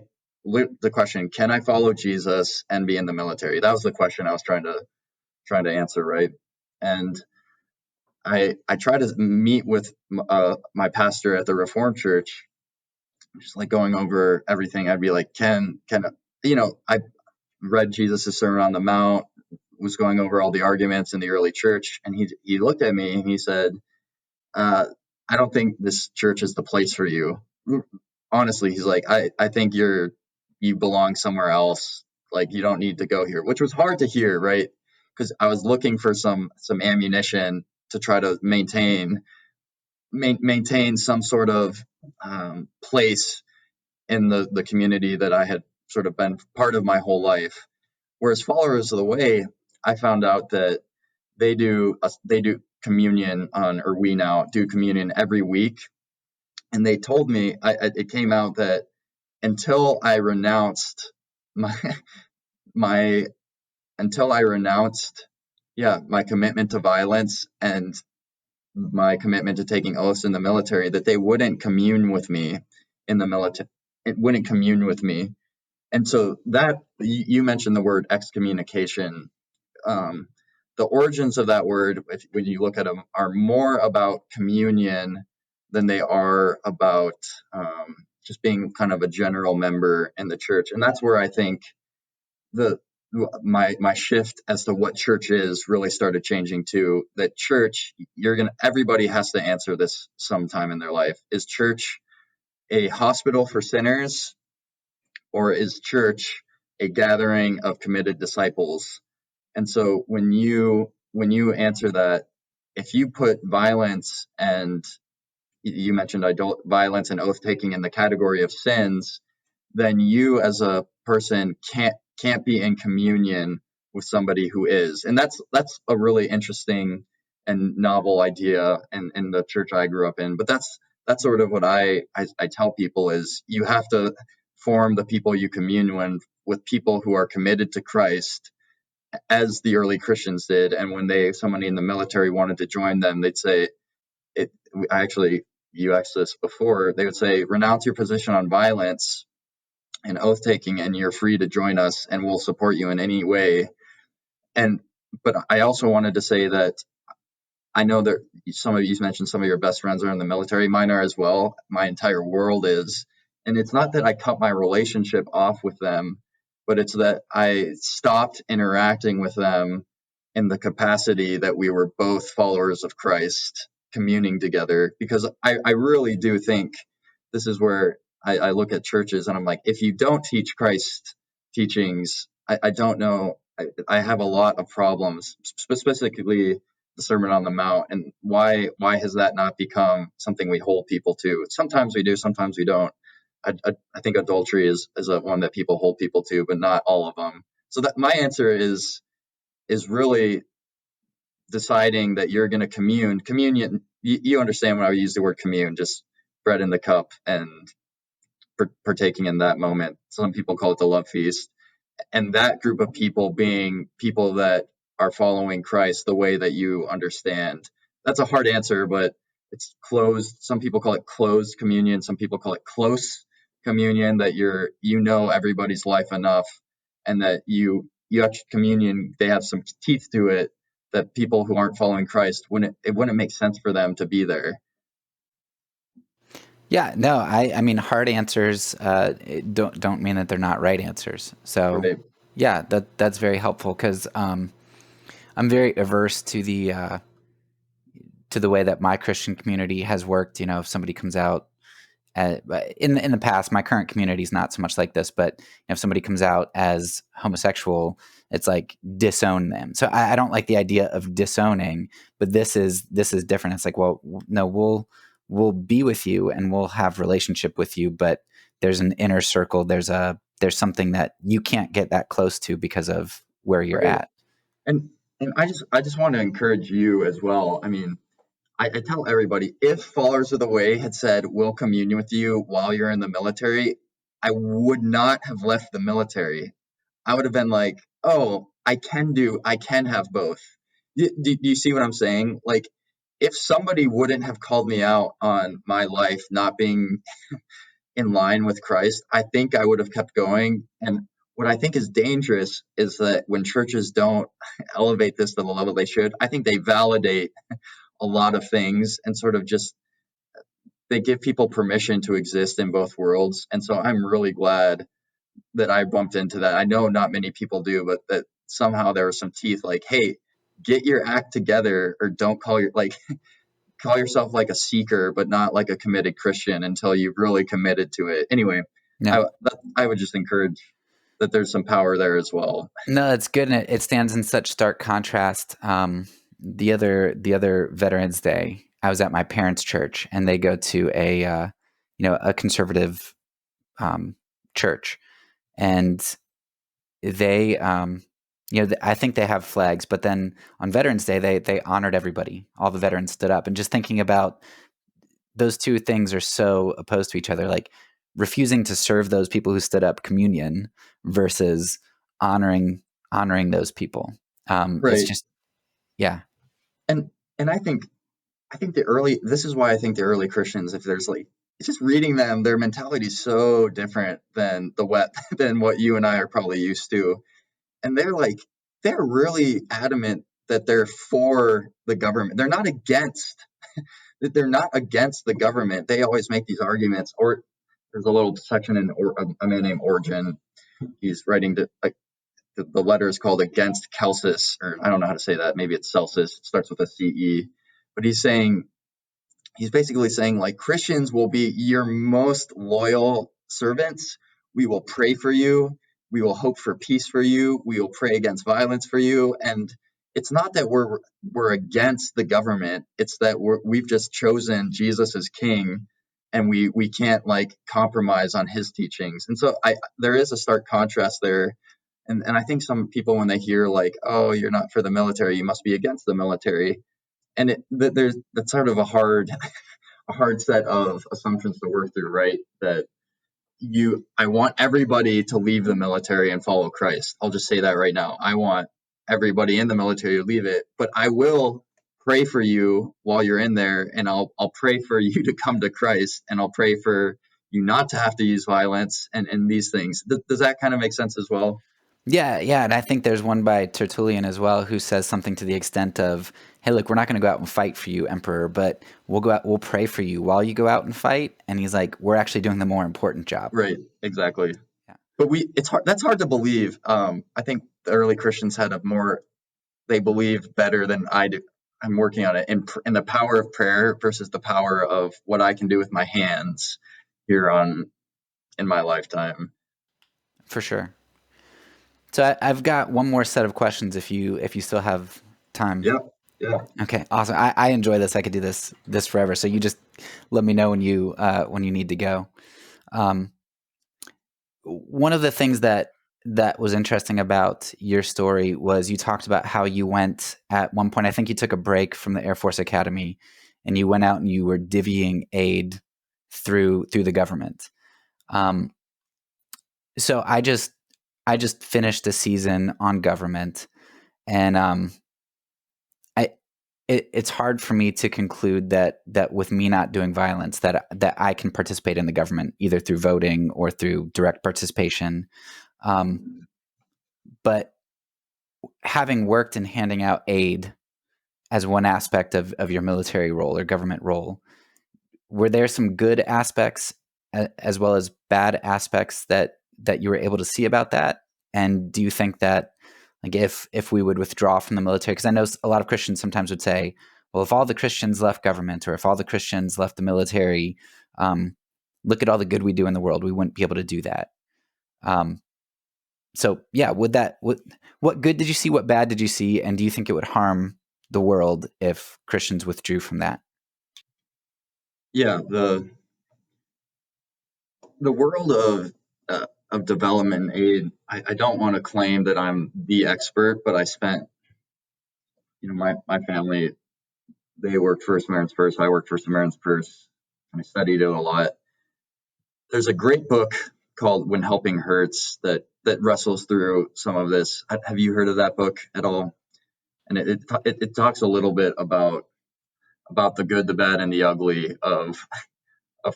follow Jesus and be in the military? That was the question I was trying to answer, right? And I tried to meet with my pastor at the Reformed church, just like going over everything. I'd be like, I read Jesus' Sermon on the Mount, was going over all the arguments in the early church, and he looked at me and he said, I don't think this church is the place for you. Honestly, he's like, I think you belong somewhere else. Like, you don't need to go here, which was hard to hear, right? Because I was looking for some ammunition to try to maintain some sort of place in the community that I had sort of been part of my whole life. Whereas Followers of the Way, I found out that they do communion we now do communion every week. And they told me, it came out that until I renounced my my until I renounced, my commitment to violence and my commitment to taking oaths in the military, that they wouldn't commune with me in the military. It wouldn't commune with me. And so that you mentioned the word excommunication. Um, the origins of that word, when you look at them, are more about communion than they are about just being kind of a general member in the church. And that's where I think the my shift as to what church is really started changing too. That church, everybody has to answer this sometime in their life. Is church a hospital for sinners, or is church a gathering of committed disciples? And so when you answer that, if you put violence and you mentioned violence and oath taking in the category of sins, then you as a person can't be in communion with somebody who is. And that's a really interesting and novel idea in the church I grew up in. But that's sort of what I tell people is you have to form the people you commune with people who are committed to Christ, as the early Christians did. And when somebody in the military wanted to join them, they'd say, you asked this before, they would say, renounce your position on violence and oath taking, and you're free to join us, and we'll support you in any way. But I also wanted to say that I know that some of you mentioned some of your best friends are in the military. Mine are as well. My entire world is. And it's not that I cut my relationship off with them, but it's that I stopped interacting with them in the capacity that we were both followers of Christ, communing together. Because I really do think this is where I look at churches and I'm like, if you don't teach Christ's teachings, I don't know. I have a lot of problems, specifically the Sermon on the Mount, and why has that not become something we hold people to? Sometimes we do, sometimes we don't. I think adultery is a one that people hold people to, but not all of them. So that my answer is really deciding that you're going to communion. You understand when I use the word commune, just bread in the cup and partaking in that moment. Some people call it the love feast. And that group of people being people that are following Christ the way that you understand. That's a hard answer, but it's closed. Some people call it closed communion. Some people call it close communion, that everybody's life enough, and that you actually communion, they have some teeth to it, that people who aren't following Christ, it wouldn't make sense for them to be there. Yeah, no, I mean, hard answers don't mean that they're not right answers. So, Right. yeah, that's very helpful, because I'm very averse to the way that my Christian community has worked. If somebody comes out in the past, my current community is not so much like this, but if somebody comes out as homosexual, it's like disown them. So I don't like the idea of disowning, but this is different. It's like, well, no, we'll be with you and we'll have relationship with you, but there's an inner circle. There's something that you can't get that close to because of where you're Right. at. And I just want to encourage you as well. I mean, I tell everybody, if followers of the way had said, we'll commune with you while you're in the military, I would not have left the military. I would have been like, oh, I can have both. Do you see what I'm saying? Like, if somebody wouldn't have called me out on my life not being in line with Christ, I think I would have kept going. And what I think is dangerous is that when churches don't elevate this to the level they should, I think they validate a lot of things and sort of just they give people permission to exist in both worlds. And so I'm really glad that I bumped into that. I know not many people do, but that somehow there are some teeth like, hey, get your act together, or don't call yourself like a seeker, but not like a committed Christian until you've really committed to it. Anyway, No. I would just encourage that there's some power there as well. No, it's good, and it stands in such stark contrast. The other Veterans Day, I was at my parents' church, and they go to a conservative church, and they I think they have flags, but then on Veterans Day they honored everybody. All the veterans stood up, and just thinking about those two things are so opposed to each other, like refusing to serve those people who stood up communion versus honoring those people. It's just, yeah. And I think this is why I think the early Christians, if there's like, it's just reading them, their mentality is so different than than what you and I are probably used to. And they're really adamant that they're for the government. They're not against the government. They always make these arguments. Or there's a little section in a man named Origen. He's writing the letter is called Against Celsus, or I don't know how to say that. Maybe it's Celsus. It starts with a CE. But he's basically saying, like, Christians will be your most loyal servants. We will pray for you. We will hope for peace for you. We will pray against violence for you. And it's not that we're against the government. It's that we've just chosen Jesus as king, and we can't like compromise on his teachings. And so there is a stark contrast there. And I think some people, when they hear like, oh, you're not for the military, you must be against the military. And that's sort of a hard set of assumptions to work through, right? That I want everybody to leave the military and follow Christ. I'll just say that right now. I want everybody in the military to leave it, but I will pray for you while you're in there, and I'll pray for you to come to Christ, and I'll pray for you not to have to use violence and these things. Does that kind of make sense as well? Yeah. And I think there's one by Tertullian as well who says something to the extent of, hey, look, we're not going to go out and fight for you, Emperor, but we'll pray for you while you go out and fight. And he's like, we're actually doing the more important job. Right, exactly. Yeah. But that's hard to believe. I think the early Christians they believed better than I do. I'm working on it in the power of prayer versus the power of what I can do with my hands here in my lifetime. For sure. So I've got one more set of questions if you still have time. Yeah. Okay, awesome. I enjoy this. I could do this forever. So you just let me know when you need to go. One of the things that was interesting about your story was you talked about how you went at one point. I think you took a break from the Air Force Academy, and you went out and you were divvying aid through the government. So I just finished a season on government, and it's hard for me to conclude that with me not doing violence, that I can participate in the government either through voting or through direct participation. But having worked in handing out aid as one aspect of your military role or government role, were there some good aspects as well as bad aspects that you were able to see about that? And do you think that, like, if we would withdraw from the military, because I know a lot of Christians sometimes would say, well, if all the Christians left government or if all the Christians left the military, look at all the good we do in the world, we wouldn't be able to do that. So yeah, what good did you see? What bad did you see? And do you think it would harm the world if Christians withdrew from that? Yeah, the world of development aid, I don't want to claim that I'm the expert, but I spent, my family, they worked for Samaritan's Purse, I worked for Samaritan's Purse, and I studied it a lot. There's a great book called When Helping Hurts that wrestles through some of this. Have you heard of that book at all? And it talks a little bit about the good, the bad, and the ugly of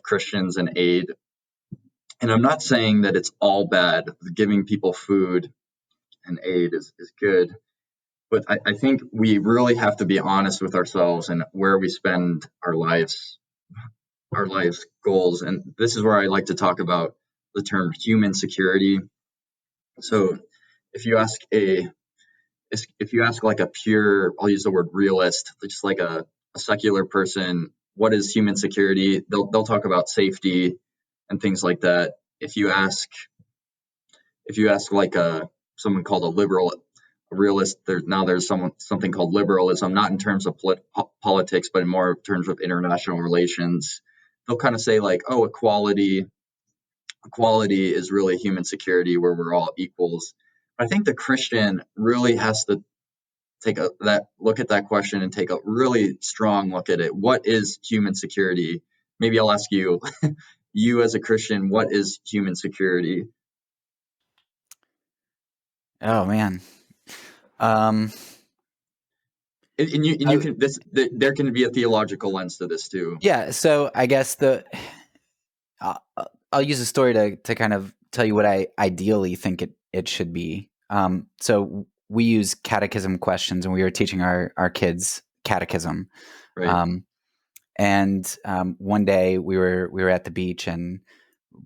Christians and aid. And I'm not saying that it's all bad. Giving people food and aid is good. But I think we really have to be honest with ourselves and where we spend our life's goals. And this is where I like to talk about the term human security. So if you ask like a pure, I'll use the word realist, just like a secular person, what is human security? They'll talk about safety and things like that. If you ask like someone called a realist, there's something called liberalism, not in terms of politics, but in more terms of international relations. They'll kind of say like, oh, equality is really human security where we're all equals. I think the Christian really has to look at that question and take a really strong look at it. What is human security? maybe I'll ask you, you as a Christian, what is human security? Oh man. And you can there can be a theological lens to this too. Yeah. So I guess I'll use a story to kind of tell you what I ideally think it should be. So we use catechism questions, and we were teaching our kids catechism. Right. One day we were at the beach, and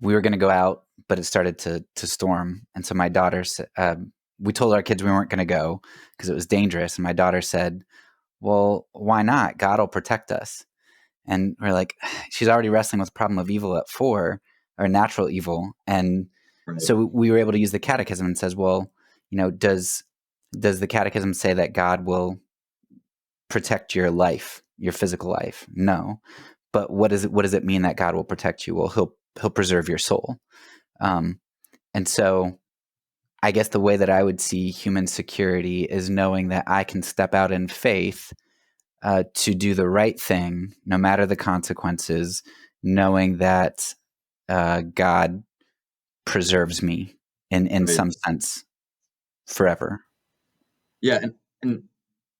we were going to go out, but it started to storm. And so my daughter said, we told our kids we weren't going to go because it was dangerous. And my daughter said, well, why not? God will protect us. And we're like, she's already wrestling with the problem of evil at 4, or natural evil. And Right. so we were able to use the catechism, and says, well, does the catechism say that God will protect your life, your physical life? No. But what does it mean that God will protect you? Well, he'll preserve your soul. And so I guess the way that I would see human security is knowing that I can step out in faith to do the right thing, no matter the consequences, knowing that God preserves me in Right. some sense forever. Yeah, and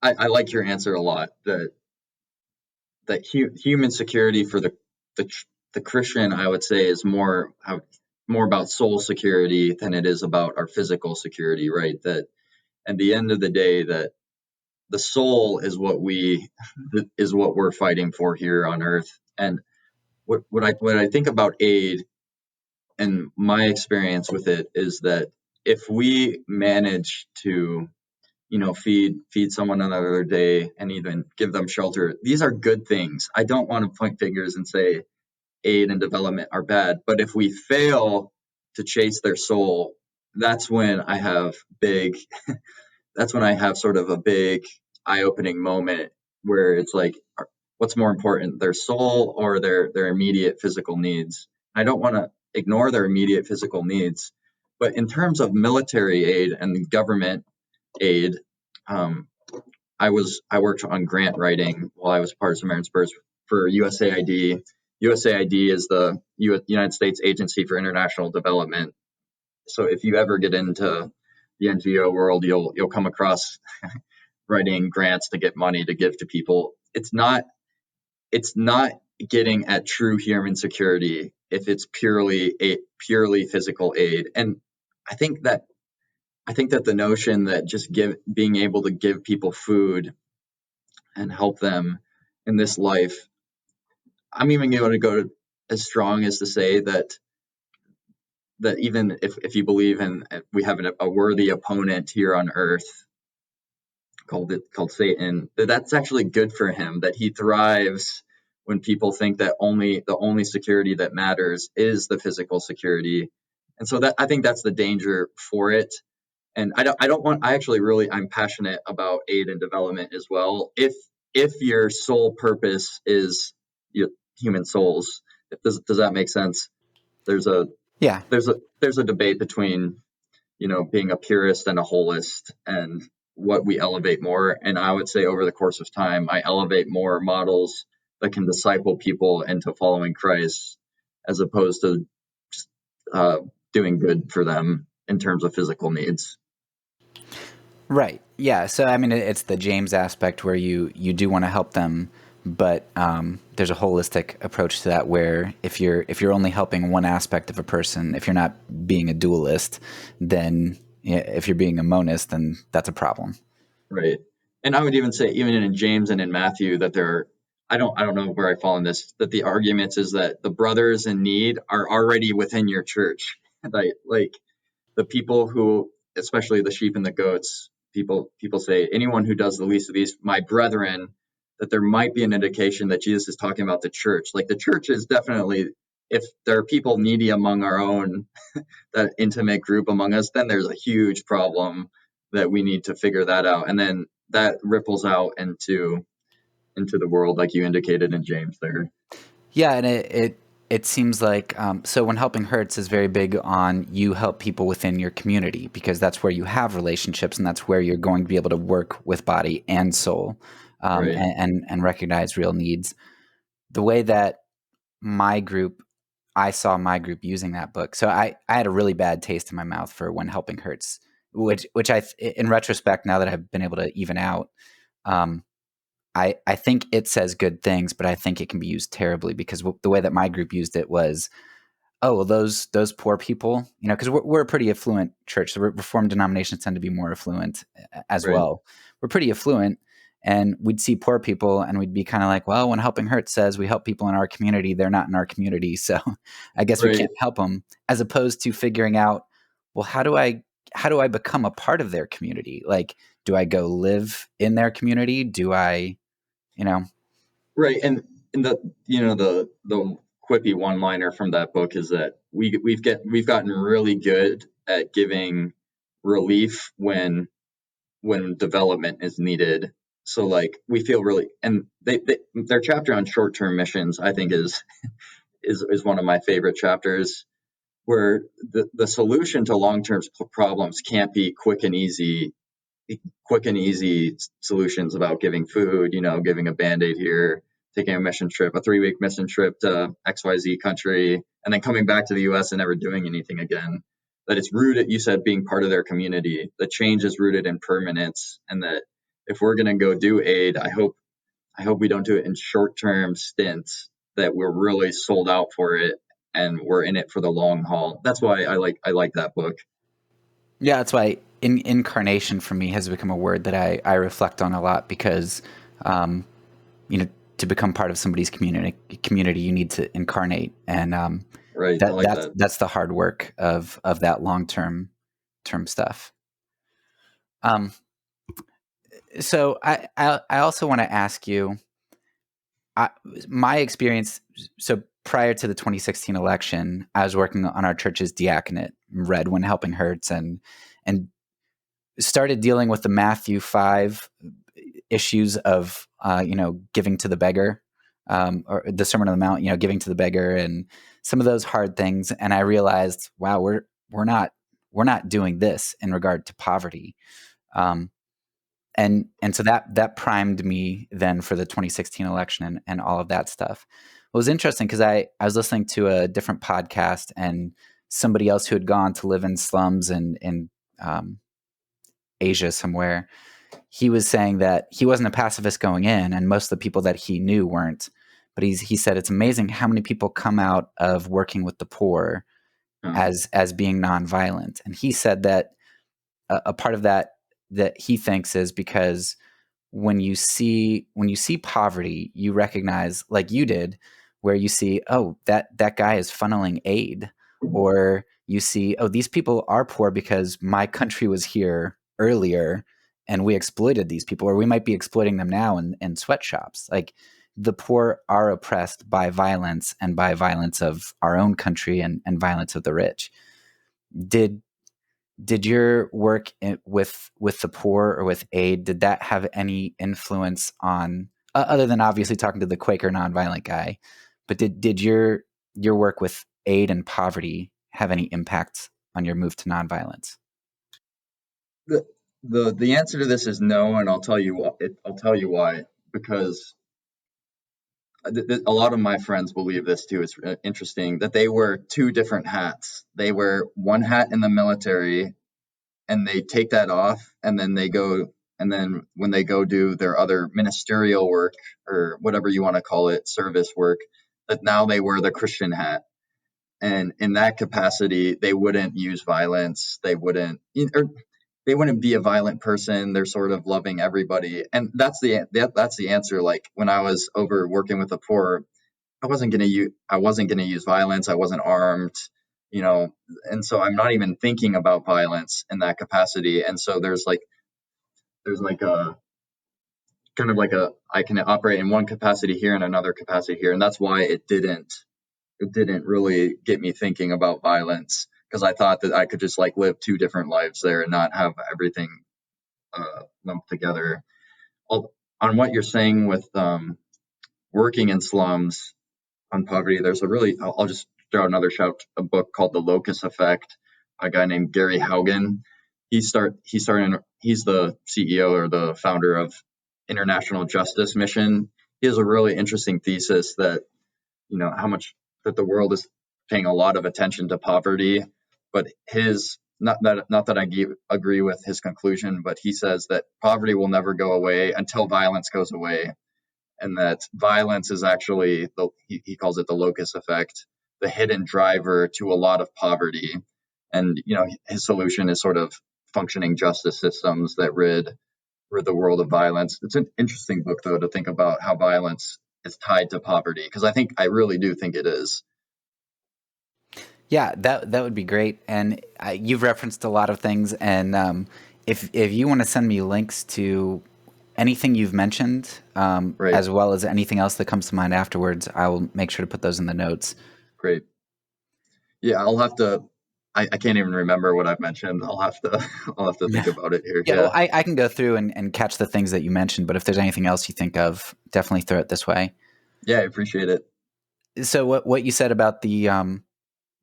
I like your answer a lot. That human security for the Christian, I would say, is more about soul security than it is about our physical security, right? That at the end of the day, that the soul is what we're fighting for here on earth. And what I think about aid, and my experience with it, is that if we manage to feed someone another day and even give them shelter, these are good things. I don't want to point fingers and say aid and development are bad, but if we fail to chase their soul, that's when I have sort of a big eye-opening moment where it's like, what's more important, their soul or their immediate physical needs? I don't want to ignore their immediate physical needs, but in terms of military aid and government aid, I worked on grant writing while I was part of Samaritan Spurs for USAID. USAID is the United States Agency for International Development. So if you ever get into the NGO world, you'll come across writing grants to get money to give to people. It's not getting at true human security if it's purely physical aid. And I think that the notion that just being able to give people food and help them in this life, I'm even going to go as strong as to say that even if you believe in, we have a worthy opponent here on earth called Satan, that's actually good for him, that he thrives when people think that the only security that matters is the physical security. And so I think that's the danger for it. And I'm passionate about aid and development as well. If your sole purpose is human souls, does that make sense? There's a debate between being a purist and a holist, and what we elevate more. And I would say over the course of time, I elevate more models that can disciple people into following Christ, as opposed to just doing good for them in terms of physical needs. Right. Yeah. So I mean, it's the James aspect where you do want to help them, but there's a holistic approach to that, where if you're only helping one aspect of a person, if you're not being a dualist, then if you're being a monist, then that's a problem. Right. And I would even say, even in James and in Matthew, that I don't know where I fall in this, that the arguments is that the brothers in need are already within your church. Like the people who, especially the sheep and the goats, people say, anyone who does the least of these, my brethren, that there might be an indication that Jesus is talking about the church. Like the church is definitely, if there are people needy among our own, that intimate group among us, then there's a huge problem that we need to figure that out. And then that ripples out into the world, like you indicated in James there. Yeah, and it seems like so when Helping Hurts is very big on, you help people within your community, because that's where you have relationships, and that's where you're going to be able to work with body and soul, Right. and recognize real needs. The way that my group, I saw my group using that book. So I had a really bad taste in my mouth for When Helping Hurts, which in retrospect, now that I've been able to even out, I think it says good things, but I think it can be used terribly, because the way that my group used it was, oh, well, those poor people, because we're a pretty affluent church. The Reformed denominations tend to be more affluent as well. We're pretty affluent, and we'd see poor people and we'd be kind of like, well, When Helping Hurts says we help people in our community, they're not in our community, so I guess we can't help them, as opposed to figuring out, well, how do I become a part of their community? Like, do I go live in their community? Do I, Right. And the quippy one-liner from that book is that we've gotten really good at giving relief when development is needed. So like we feel really, and their chapter on short-term missions, I think is one of my favorite chapters, where the solution to long-term problems can't be quick and easy solutions about giving food, giving a Band-Aid here, taking a mission trip, a 3-week mission trip to XYZ country, and then coming back to the US and never doing anything again. That it's rooted, you said, being part of their community. The change is rooted in permanence, and that if we're going to go do aid, I hope we don't do it in short-term stints, that we're really sold out for it and we're in it for the long haul. That's why I like that book. Yeah, that's why incarnation for me has become a word that I reflect on a lot, because, to become part of somebody's community, you need to incarnate, and that's the hard work of that long-term stuff. So I also want to ask you, my experience. So prior to the 2016 election, I was working on our church's diaconate, read When Helping Hurts, and started dealing with the Matthew 5 issues of giving to the beggar, or the Sermon on the Mount, giving to the beggar, and some of those hard things. And I realized, wow, we're not doing this in regard to poverty. And so that primed me then for the 2016 election and all of that stuff. It was interesting because I was listening to a different podcast, and somebody else who had gone to live in slums in Asia somewhere, he was saying that he wasn't a pacifist going in, and most of the people that he knew weren't. But he said it's amazing how many people come out of working with the poor as being nonviolent. And he said that a part of that he thinks is because when you see poverty, you recognize, like you did, where you see, oh, that guy is funneling aid, or you see, oh, these people are poor because my country was here earlier and we exploited these people, or we might be exploiting them now in sweatshops. Like, the poor are oppressed by violence, and by violence of our own country and violence of the rich. Did your work with the poor or with aid, did that have any influence on, other than obviously talking to the Quaker nonviolent guy, but did your work with aid and poverty have any impact on your move to nonviolence? The answer to this is no, and I'll tell you why. Because a lot of my friends believe this too. It's interesting that they wear two different hats. They wear one hat in the military, and they take that off, and then when they go do their other ministerial work, or whatever you want to call it, service work, that now they wear the Christian hat. And in that capacity, they wouldn't use violence. They wouldn't be a violent person. They're sort of loving everybody. And that's the answer. Like, when I was over working with the poor, I wasn't going to use violence. I wasn't armed, and so I'm not even thinking about violence in that capacity. And so there's a kind of like I can operate in one capacity here and another capacity here. And that's why it didn't really get me thinking about violence, because I thought that I could just like live two different lives there and not have everything lumped together. On what you're saying with working in slums on poverty, there's I'll just throw out another a book called The Locus Effect, a guy named Gary Haugen. He's the CEO or the founder of International Justice Mission. He has a really interesting thesis that how much that the world is paying a lot of attention to poverty, but not that I agree with his conclusion, but he says that poverty will never go away until violence goes away, and that violence is actually he calls it the locus effect, the hidden driver to a lot of poverty. And his solution is sort of functioning justice systems that rid the world of violence. It's an interesting book, though, to think about how violence is tied to poverty, because I really do think it is. Yeah, that would be great. And you've referenced a lot of things, and if you want to send me links to anything you've mentioned, Right. as well as anything else that comes to mind afterwards, I will make sure to put those in the notes. Great. Yeah, I'll have to. I can't even remember what I've mentioned. I'll have to think about it here. Yeah, well, I can go through and catch the things that you mentioned, but if there's anything else you think of, definitely throw it this way. Yeah, I appreciate it. So what you said about the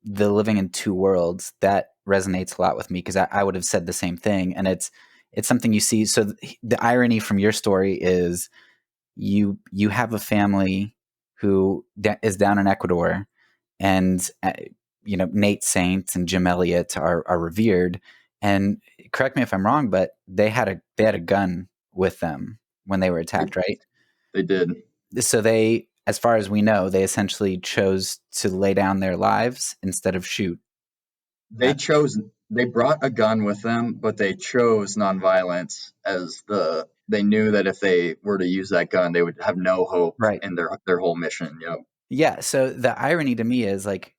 living in two worlds, that resonates a lot with me, because I would have said the same thing, and it's something you see. So the irony from your story is you have a family who is down in Ecuador, and Nate Saint and Jim Elliott are revered. And correct me if I'm wrong, but they had a gun with them when they were attacked, right? They did. So they, as far as we know, they essentially chose to lay down their lives instead of shoot. They brought a gun with them, but they chose nonviolence they knew that if they were to use that gun, they would have no hope in their whole mission. Yeah. So the irony to me is, like,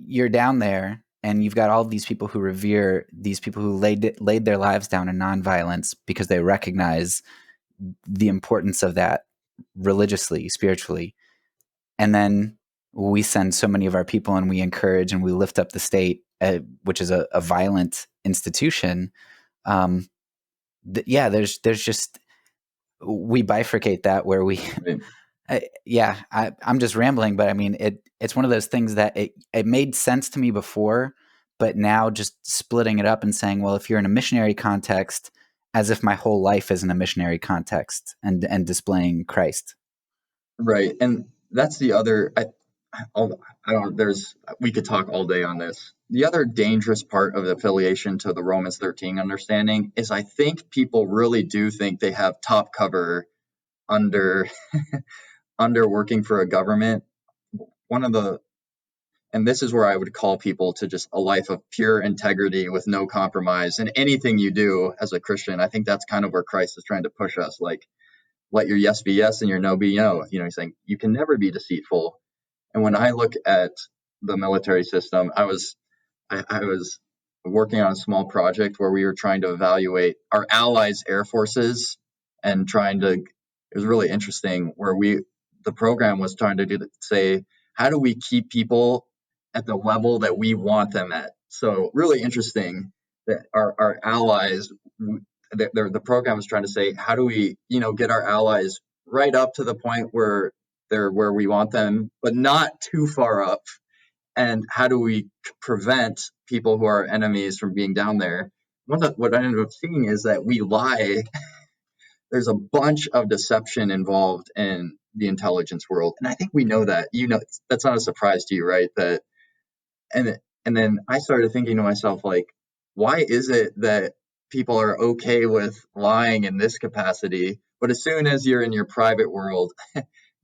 you're down there and you've got all these people who revere these people who laid their lives down in nonviolence because they recognize the importance of that religiously, spiritually. And then we send so many of our people and we encourage and we lift up the state, which is a violent institution. There's just, we bifurcate that where we, I'm just rambling, but I mean, it's one of those things that it made sense to me before, but now just splitting it up and saying, well, if you're in a missionary context, as if my whole life is in a missionary context and displaying Christ. Right. And that's the other, we could talk all day on this. The other dangerous part of the affiliation to the Romans 13 understanding is I think people really do think they have top cover under working for a government. And this is where I would call people to just a life of pure integrity with no compromise in anything you do as a Christian. I think that's kind of where Christ is trying to push us. Like, let your yes be yes and your no be no. He's saying you can never be deceitful. And when I look at the military system, I was working on a small project where we were trying to evaluate our allies' air forces and it was really interesting where the program was trying to say, how do we keep people at the level that we want them at? So really interesting that our allies, the program is trying to say, how do we, get our allies right up to the point where they're where we want them, but not too far up? And how do we prevent people who are enemies from being down there? What I ended up seeing is that we lie. There's a bunch of deception involved in the intelligence world. And I think we know that. That's not a surprise to you, right? And then I started thinking to myself, like, why is it that people are okay with lying in this capacity, but as soon as you're in your private world,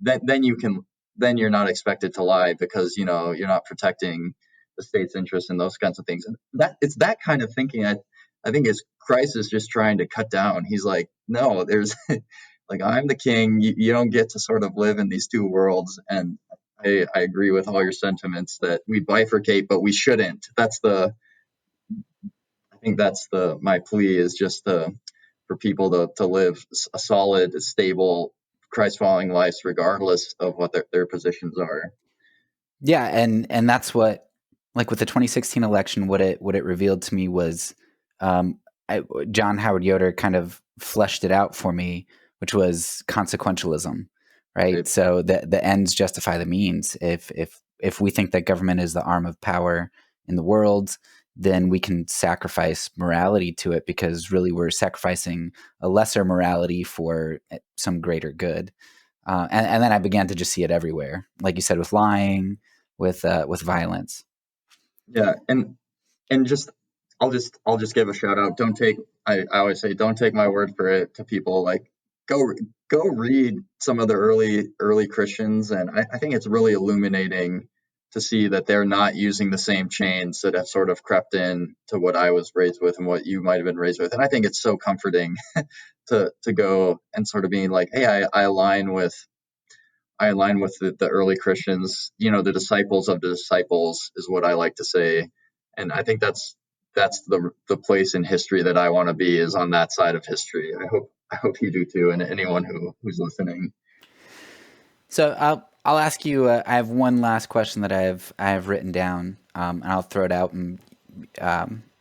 then you're not expected to lie because you're not protecting the state's interests and those kinds of things. And it's that kind of thinking I think Christ is just trying to cut down. He's like, no, there's like, I'm the king. You don't get to sort of live in these two worlds. And I agree with all your sentiments that we bifurcate, but we shouldn't. I think that's my plea is just for people to live a solid, stable, Christ-following lives, regardless of what their positions are. Yeah, and that's what, like with the 2016 election, what it revealed to me was, John Howard Yoder kind of fleshed it out for me, which was consequentialism, right? So the ends justify the means. If we think that government is the arm of power in the world, then we can sacrifice morality to it, because really we're sacrificing a lesser morality for some greater good. And then I began to just see it everywhere, like you said, with lying, with violence. Yeah, and just I'll just give a shout out. I always say don't take my word for it to people. Like go read some of the early Christians, and I think it's really illuminating to see that they're not using the same chains that have sort of crept in to what I was raised with and what you might have been raised with. And I think it's so comforting to go and sort of being like, hey, I align with the early Christians, the disciples of the disciples is what I like to say. And I think that's the place in history that I want to be, is on that side of history. I hope you do too, and anyone who's listening. So I'll ask you. I have one last question that I have written down, and I'll throw it out. And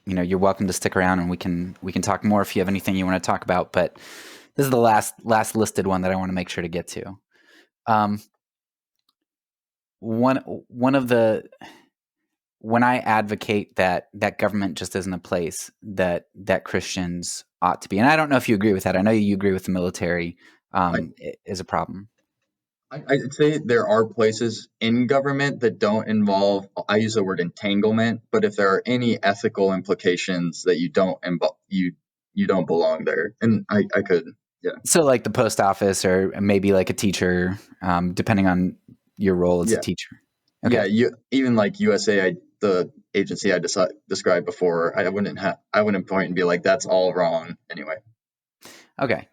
you're welcome to stick around, and we can talk more if you have anything you want to talk about. But this is the last listed one that I want to make sure to get to. One of the, when I advocate that government just isn't a place that Christians ought to be, and I don't know if you agree with that. I know you agree with the military is a problem. I'd say there are places in government that don't involve, I use the word entanglement, but if there are any ethical implications that you don't belong there. And I could, yeah. So like the post office, or maybe like a teacher, depending on your role as a teacher. Okay. Yeah, even like USA, the agency I described before, I wouldn't point and be like, that's all wrong anyway. Okay.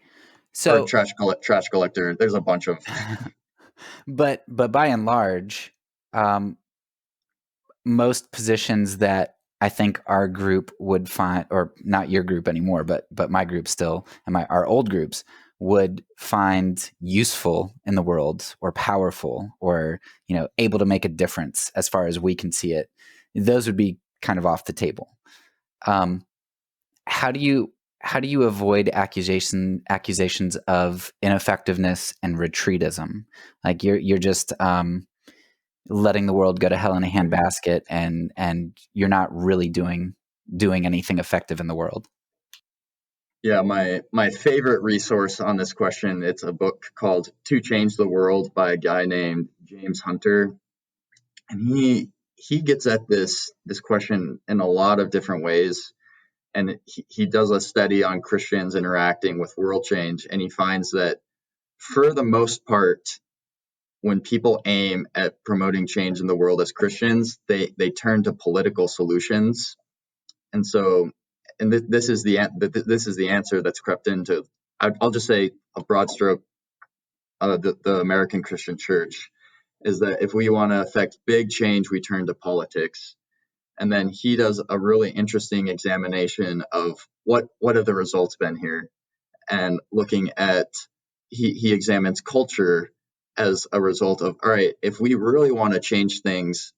So or trash collector. There's a bunch of. But by and large, most positions that I think our group would find, or not your group anymore, but my group still, and our old groups would find useful in the world, or powerful, or able to make a difference as far as we can see it, those would be kind of off the table. How do you avoid accusations of ineffectiveness and retreatism? Like you're just letting the world go to hell in a handbasket, and you're not really doing anything effective in the world. Yeah, my favorite resource on this question, it's a book called To Change the World by a guy named James Hunter. And he gets at this question in a lot of different ways. And he does a study on Christians interacting with world change, and he finds that for the most part, when people aim at promoting change in the world as Christians, they turn to political solutions. And so, and this is the answer that's crept into, I'll just say a broad stroke, the American Christian Church, is that if we want to affect big change, we turn to politics. And then he does a really interesting examination of what have the results been here, and looking at, he examines culture as a result of, all right, if we really want to change things,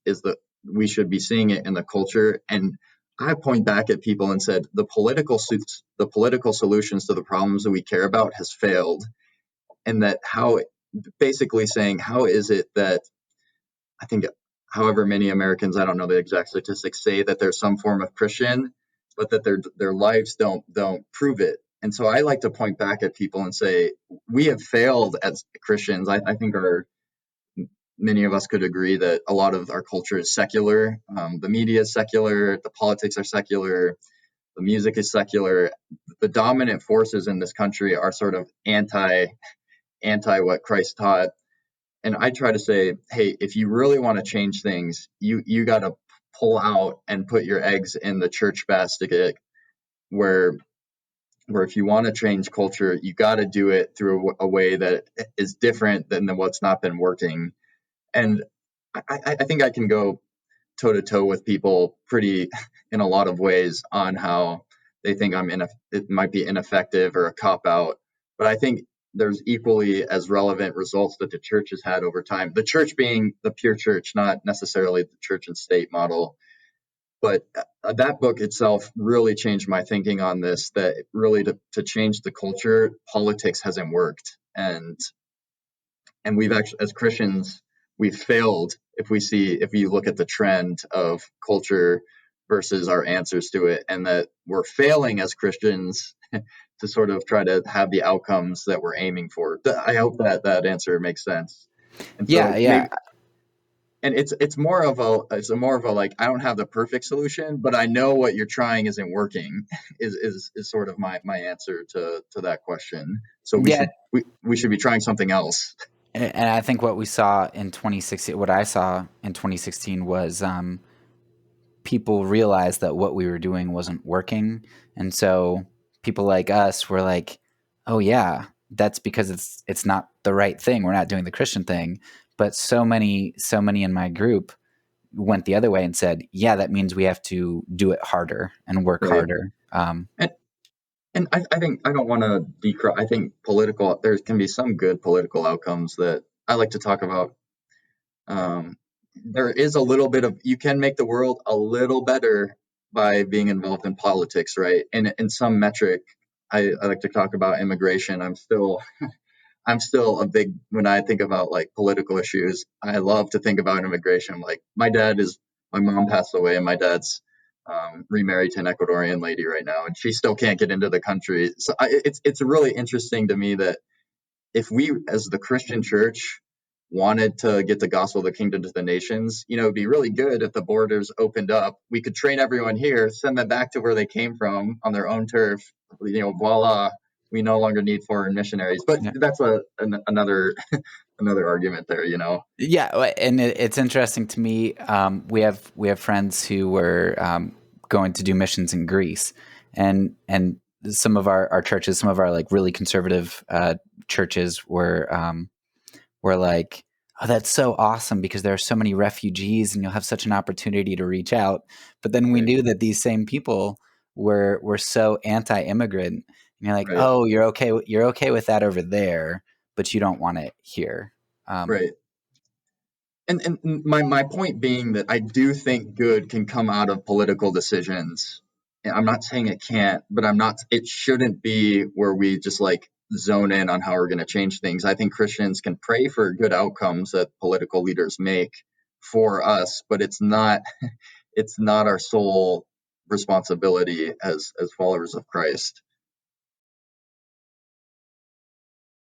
we should be seeing it in the culture. And I point back at people and said, the political solutions to the problems that we care about has failed. And that basically saying, how is it that, I think however many Americans, I don't know the exact statistics, say that there's some form of Christian, but that their lives don't prove it. And so I like to point back at people and say, we have failed as Christians. I think many of us could agree that a lot of our culture is secular. The media is secular. The politics are secular. The music is secular. The dominant forces in this country are sort of anti what Christ taught. And I try to say, hey, if you really want to change things, you got to pull out and put your eggs in the church basket, where if you want to change culture, you got to do it through a way that is different than what's not been working. And I think I can go toe to toe with people pretty in a lot of ways on how they think it might be ineffective or a cop out. But I think there's equally as relevant results that the church has had over time. The church being the pure church, not necessarily the church and state model. But that book itself really changed my thinking on this, that really to change the culture, politics hasn't worked. And we've actually, as Christians, we've failed if you look at the trend of culture versus our answers to it, and that we're failing as Christians to sort of try to have the outcomes that we're aiming for. I hope that answer makes sense. And so Yeah. And it's more of a like, I don't have the perfect solution, but I know what you're trying isn't working is sort of my answer to that question. So we should be trying something else. And I think what we saw in 2016, what I saw in 2016 was people realized that what we were doing wasn't working. And so people like us were like, oh yeah, that's because it's not the right thing. We're not doing the Christian thing. But so many in my group went the other way and said, yeah, that means we have to do it harder and work harder. And I think I don't want to decry. I think there can be some good political outcomes that I like to talk about. There is a little bit of, you can make the world a little better by being involved in politics, right? And in some metric, I like to talk about immigration. I'm still a big, when I think about like political issues, I love to think about immigration. Like my mom passed away and my dad's remarried to an Ecuadorian lady right now, and she still can't get into the country. So it's really interesting to me that if we, as the Christian church, wanted to get the gospel of the kingdom to the nations, it'd be really good if the borders opened up. We could train everyone here, send them back to where they came from on their own turf. Voila, we no longer need foreign missionaries. But that's another argument there. Yeah, and it's interesting to me. We have friends who were going to do missions in Greece, and some of our churches, some of our like really conservative churches were like, oh, that's so awesome because there are so many refugees and you'll have such an opportunity to reach out. But then we knew that these same people were so anti-immigrant. And you're like, oh, you're okay with that over there, but you don't want it here. Right. And my point being that I do think good can come out of political decisions. I'm not saying it can't, but it shouldn't be where we just like zone in on how we're going to change things. I think Christians can pray for good outcomes that political leaders make for us, but it's not our sole responsibility as followers of Christ.